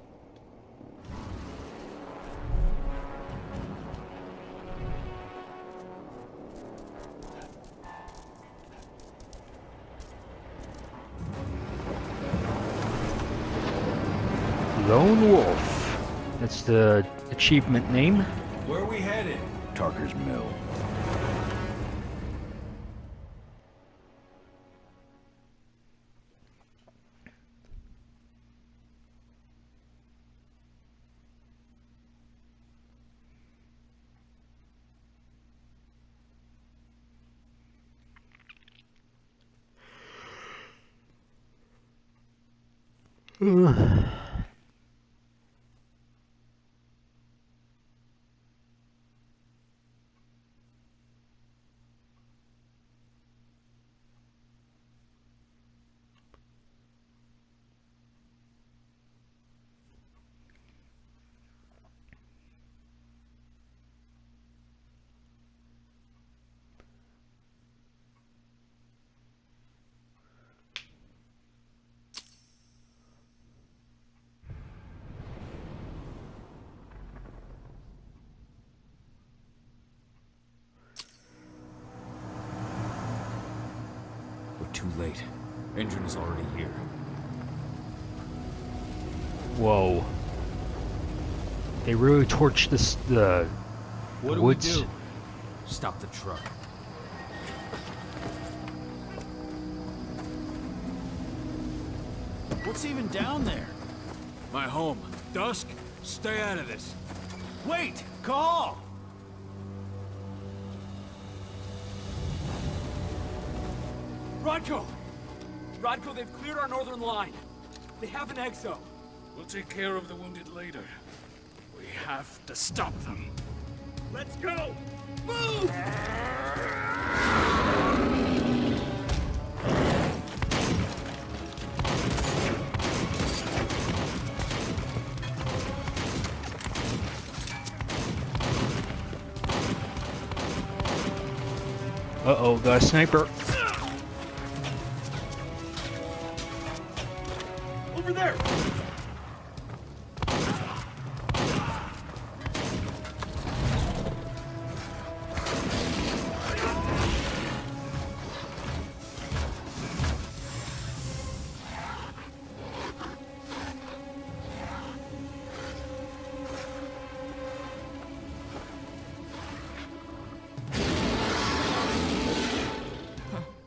Lone Wolf. That's the achievement name. Where are we headed? Tarker's Mill. Too late. Endron is already here. Whoa. They really torched the What do woods. we do? Stop the truck. What's even down there? My home. Dusk, stay out of this. Wait! Cahal! Rodko! Rodko, they've cleared our northern line. They have an exo. We'll take care of the wounded later. We have to stop them. Let's go! Move! Uh-oh, got a sniper. Over there!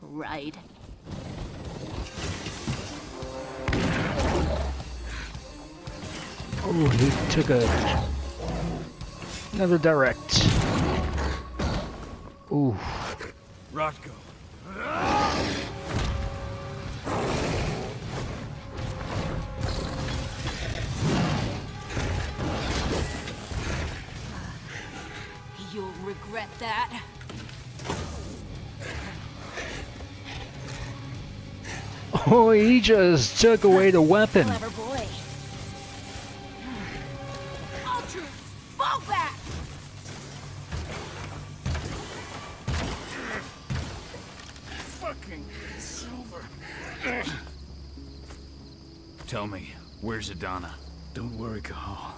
Right. Oh, he took another direct. Ooh. Rodko. You'll regret that. Oh, he just took away the weapon. Clever boy. Ultra, fall back! Fucking Silver. Tell me, where's Adana? Don't worry, Cahal.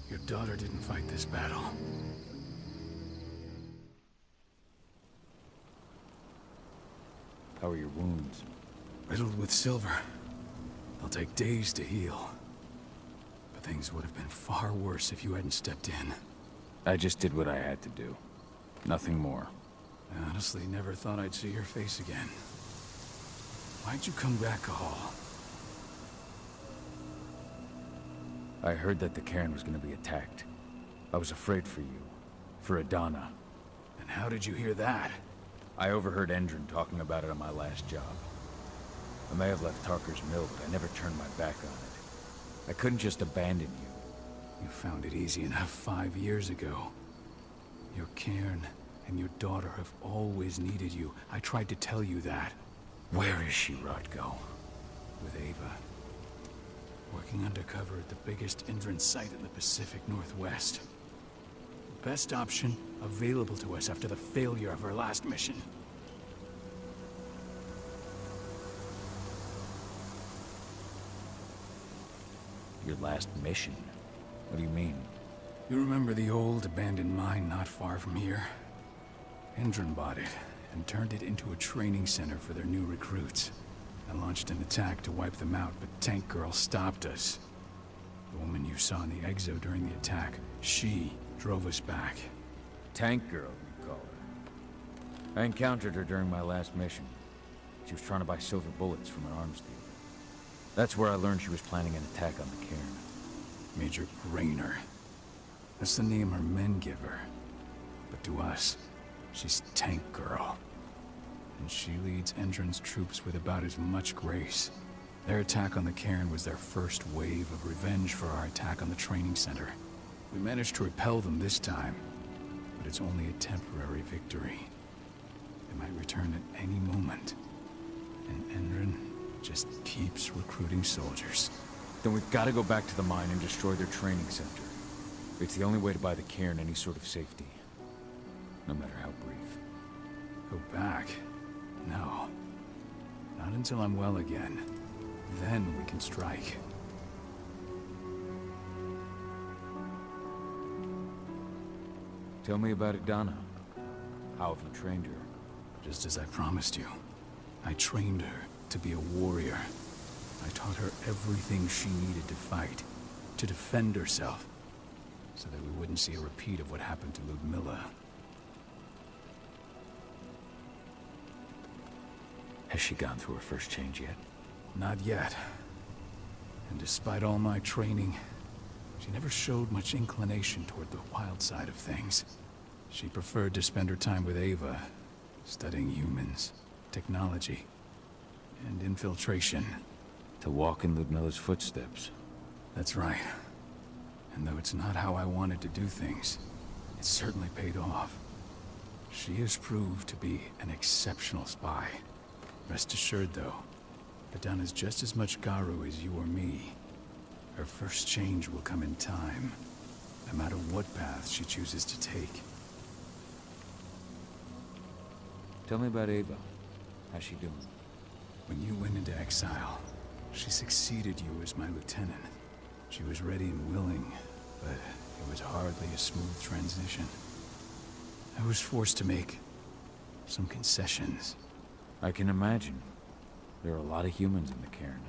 Your daughter didn't fight this battle. How are your wounds? Riddled with silver. They'll take days to heal. But things would have been far worse if you hadn't stepped in. I just did what I had to do. Nothing more. I honestly never thought I'd see your face again. Why'd you come back, Cahal? I heard that the cairn was gonna be attacked. I was afraid for you. For Adana. And how did you hear that? I overheard Endron talking about it on my last job. I may have left Tarker's Mill, but I never turned my back on it. I couldn't just abandon you. You found it easy enough 5 years ago. Your cairn and your daughter have always needed you. I tried to tell you that. Where is she, Rodko? With Ava. Working undercover at the biggest Endron site in the Pacific Northwest. The best option available to us after the failure of our last mission. Your last mission? What do you mean? You remember the old abandoned mine not far from here? Endron bought it and turned it into a training center for their new recruits. I launched an attack to wipe them out, but Tank Girl stopped us. The woman you saw in the exo during the attack, she drove us back. Tank Girl, you call her. I encountered her during my last mission. She was trying to buy silver bullets from an arms dealer. That's where I learned she was planning an attack on the cairn. Major Brainer. That's the name her men give her. But to us, she's Tank Girl. And she leads Endron's troops with about as much grace. Their attack on the cairn was their first wave of revenge for our attack on the training center. We managed to repel them this time, but it's only a temporary victory. They might return at any moment. And Endron just keeps recruiting soldiers. Then we've got to go back to the mine and destroy their training center. It's the only way to buy the cairn any sort of safety. No matter how brief. Go back? No. Not until I'm well again. Then we can strike. Tell me about Adana. How have you trained her? Just as I promised you. I trained her to be a warrior. I taught her everything she needed to fight, to defend herself, so that we wouldn't see a repeat of what happened to Ludmilla. Has she gone through her first change yet? Not yet. And despite all my training, she never showed much inclination toward the wild side of things. She preferred to spend her time with Ava, studying humans, technology, and infiltration. To walk in Ludmilla's footsteps. That's right. And though it's not how I wanted to do things, it certainly paid off. She has proved to be an exceptional spy. Rest assured, though, Adan is just as much Garu as you or me. Her first change will come in time, no matter what path she chooses to take. Tell me about Ava. How's she doing? When you went into exile, she succeeded you as my lieutenant. She was ready and willing, but it was hardly a smooth transition. I was forced to make some concessions. I can imagine. There are a lot of humans in the cairn.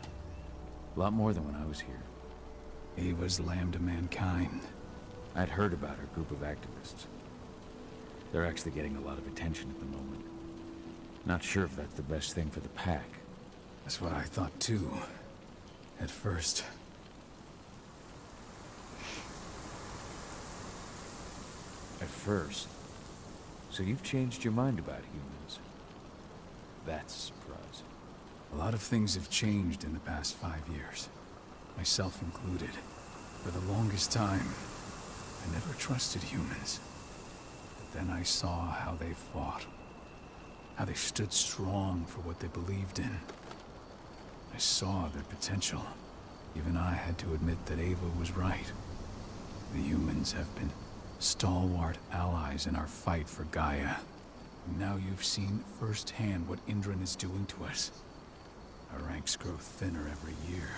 A lot more than when I was here. Ava's lambda mankind. I'd heard about her group of activists. They're actually getting a lot of attention at the moment. Not sure if that's the best thing for the pack. That's what I thought too, at first. At first? So you've changed your mind about humans? That's a surprise. A lot of things have changed in the past 5 years, myself included. For the longest time, I never trusted humans. But then I saw how they fought, how they stood strong for what they believed in. I saw their potential. Even I had to admit that Ava was right. The humans have been stalwart allies in our fight for Gaia. Now you've seen firsthand what Endron is doing to us. Our ranks grow thinner every year.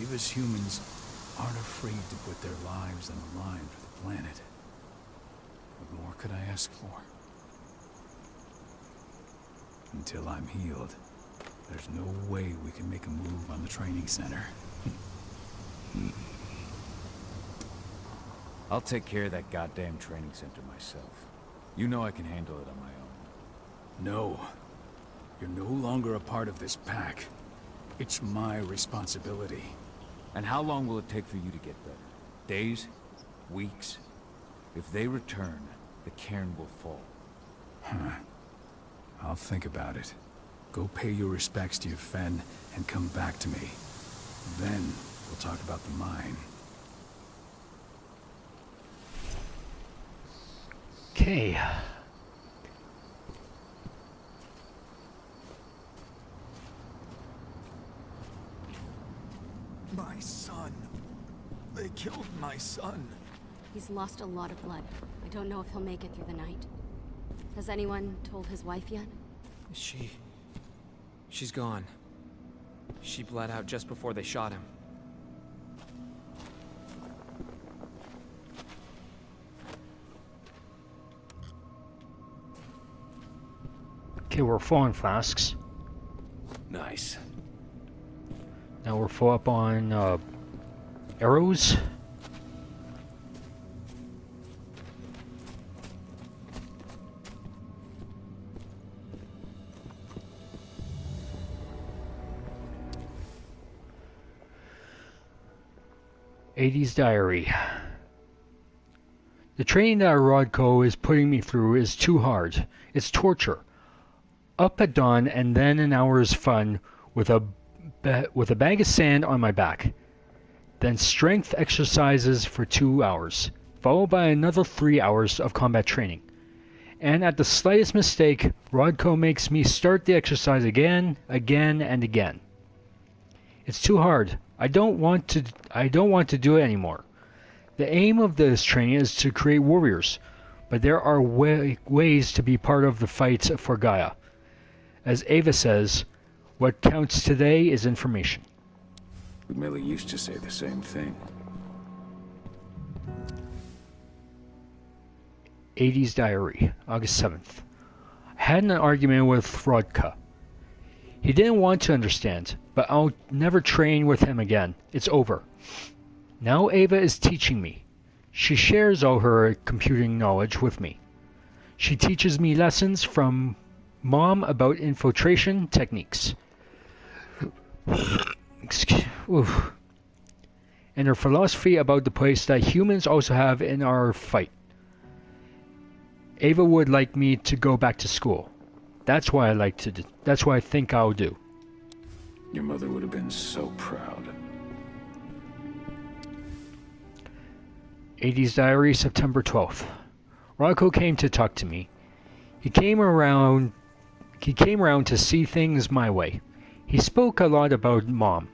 Ava's humans aren't afraid to put their lives on the line for the planet. What more could I ask for? Until I'm healed, there's no way we can make a move on the training center. I'll take care of that goddamn training center myself. You know I can handle it on my own. No. You're no longer a part of this pack. It's my responsibility. And how long will it take for you to get better? Days? Weeks? If they return, the cairn will fall. Huh. I'll think about it. Go pay your respects to your Fen and come back to me. Then we'll talk about the mine. Okay. My son. They killed my son. He's lost a lot of blood. I don't know if he'll make it through the night. Has anyone told his wife yet? She's gone. She bled out just before they shot him. Okay, we're full on flasks. Nice. Now we're full up on arrows. '80s diary. The training that Rodko is putting me through is too hard. It's torture. Up at dawn and then an hour's fun with a bag of sand on my back. Then strength exercises for 2 hours, followed by another 3 hours of combat training. And at the slightest mistake, Rodko makes me start the exercise again, and again. It's too hard. I don't want to do it anymore. The aim of this training is to create warriors, but there are ways to be part of the fight for Gaia. As Ava says, what counts today is information. Ludmilla used to say the same thing. '80s diary, August 7th. I had an argument with Rodka. He didn't want to understand, but I'll never train with him again. It's over. Now Ava is teaching me. She shares all her computing knowledge with me. She teaches me lessons from Mom about infiltration techniques. Oof. And her philosophy about the place that humans also have in our fight. Ava would like me to go back to school. That's why that's what I think I'll do. Your mother would have been so proud. 80s Diary, September 12th. Rocco came to talk to me. He came around to see things my way. He spoke a lot about Mom.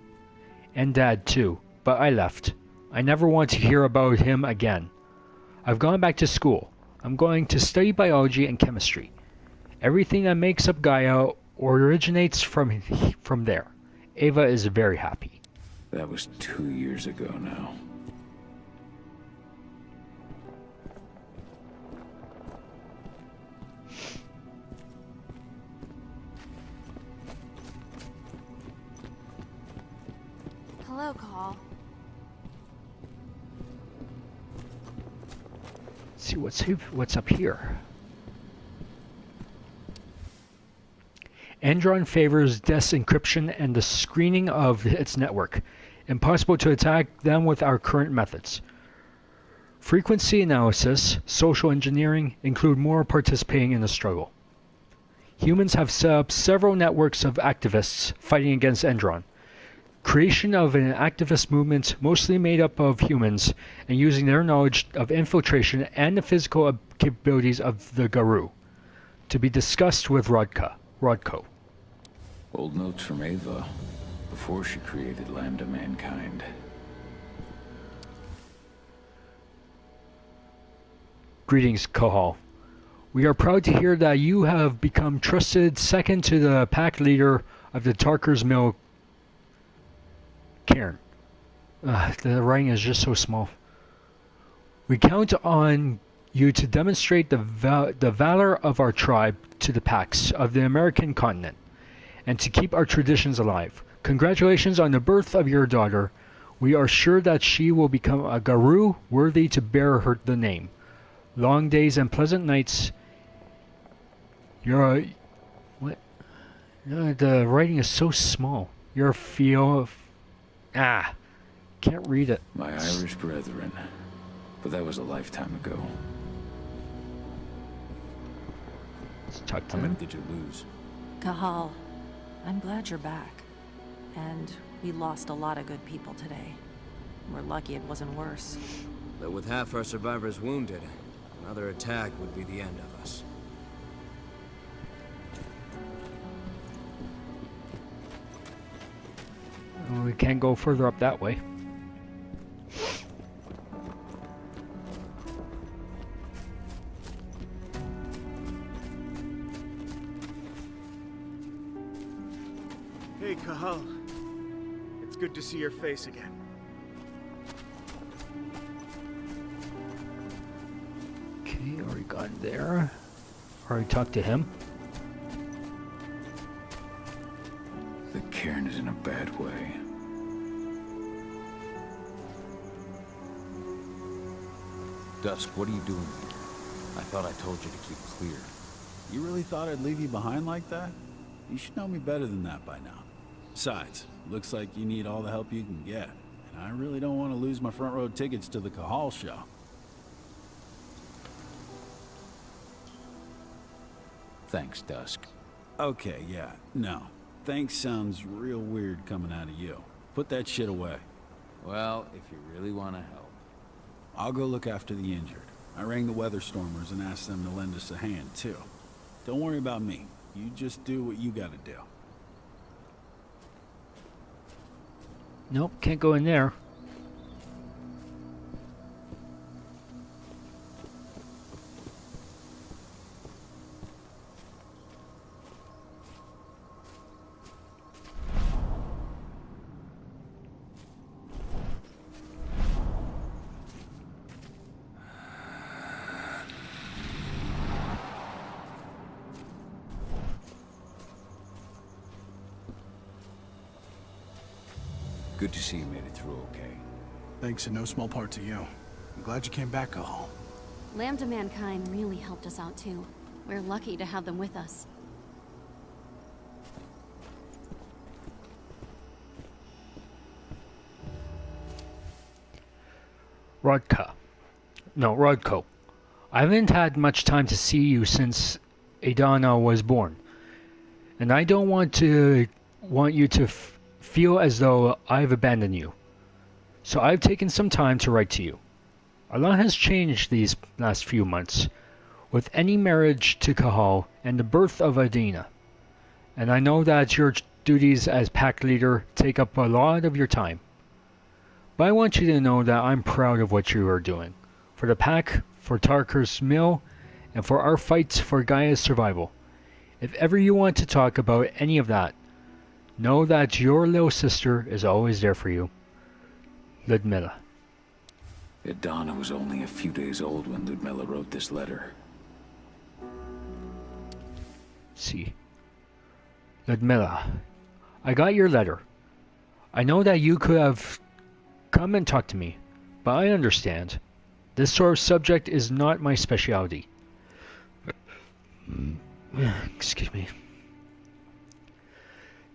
And Dad too, but I left. I never want to hear about him again. I've gone back to school. I'm going to study biology and chemistry. Everything that makes up Gaia originates from there. Ava is very happy. That was 2 years ago now. Hello, Cahal. See what's up here. Endron favors disencryption and the screening of its network. Impossible to attack them with our current methods. Frequency analysis, social engineering include more participating in the struggle. Humans have set up several networks of activists fighting against Endron. Creation of an activist movement mostly made up of humans and using their knowledge of infiltration and the physical capabilities of the Garou. To be discussed with Rodko. Old notes from Ava, before she created Lambda Mankind. Greetings, Cahal. We are proud to hear that you have become trusted second to the pack leader of the Tarker's Mill, Cairn. The writing is just so small. We count on you to demonstrate the valor of our tribe to the packs of the American continent, and to keep our traditions alive. Congratulations on the birth of your daughter. We are sure that she will become a Garou worthy to bear the name. Long days and pleasant nights. What? No, the writing is so small. Your feel. Can't read it. My Irish brethren. But that was a lifetime ago. Let's talk to How him. many did you lose? Cahal, I'm glad you're back. And we lost a lot of good people today. We're lucky it wasn't worse. But with half our survivors wounded, another attack would be the end of us. We can't go further up that way. Hey, Cahal. It's good to see your face again. Okay, already got there. Already talked to him. The Cairn is in a bad way. Dusk, what are you doing here? I thought I told you to keep clear. You really thought I'd leave you behind like that? You should know me better than that by now. Besides, looks like you need all the help you can get. And I really don't want to lose my front row tickets to the Cahal show. Thanks, Dusk. Okay, yeah, no. Thanks sounds real weird coming out of you. Put that shit away. Well, if you really want to help. I'll go look after the injured. I rang the Weatherstormers and asked them to lend us a hand, too. Don't worry about me. You just do what you gotta do. Nope, can't go in there. Good to see you made it through okay. Thanks in no small part to you. I'm glad you came back, Cahal. Lambda Mankind really helped us out too. We're lucky to have them with us. Rodko. I haven't had much time to see you since Adana was born. And I don't want you to feel as though I've abandoned you. So I've taken some time to write to you. A lot has changed these last few months, with any marriage to Cahal and the birth of Adina. And I know that your duties as pack leader take up a lot of your time. But I want you to know that I'm proud of what you are doing. For the pack, for Tarker's mill, and for our fights for Gaia's survival. If ever you want to talk about any of that, know that your little sister is always there for you. Ludmilla. Adana was only a few days old when Ludmilla wrote this letter. See. Ludmilla, I got your letter. I know that you could have come and talked to me, but I understand. This sort of subject is not my specialty. Excuse me.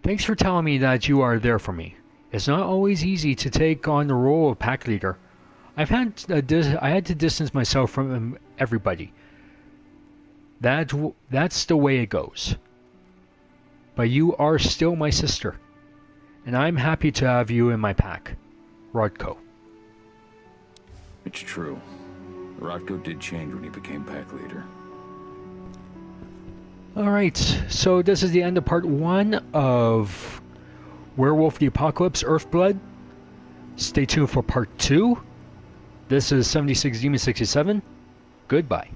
Thanks for telling me that you are there for me. It's not always easy to take on the role of pack leader. I had to distance myself from everybody. That's the way it goes. But you are still my sister, and I'm happy to have you in my pack. Rodko. It's true. Rodko did change when he became pack leader. Alright, so this is the end of part 1 of Werewolf the Apocalypse, Earthblood. Stay tuned for part 2. This is 76 Demon 67. Goodbye.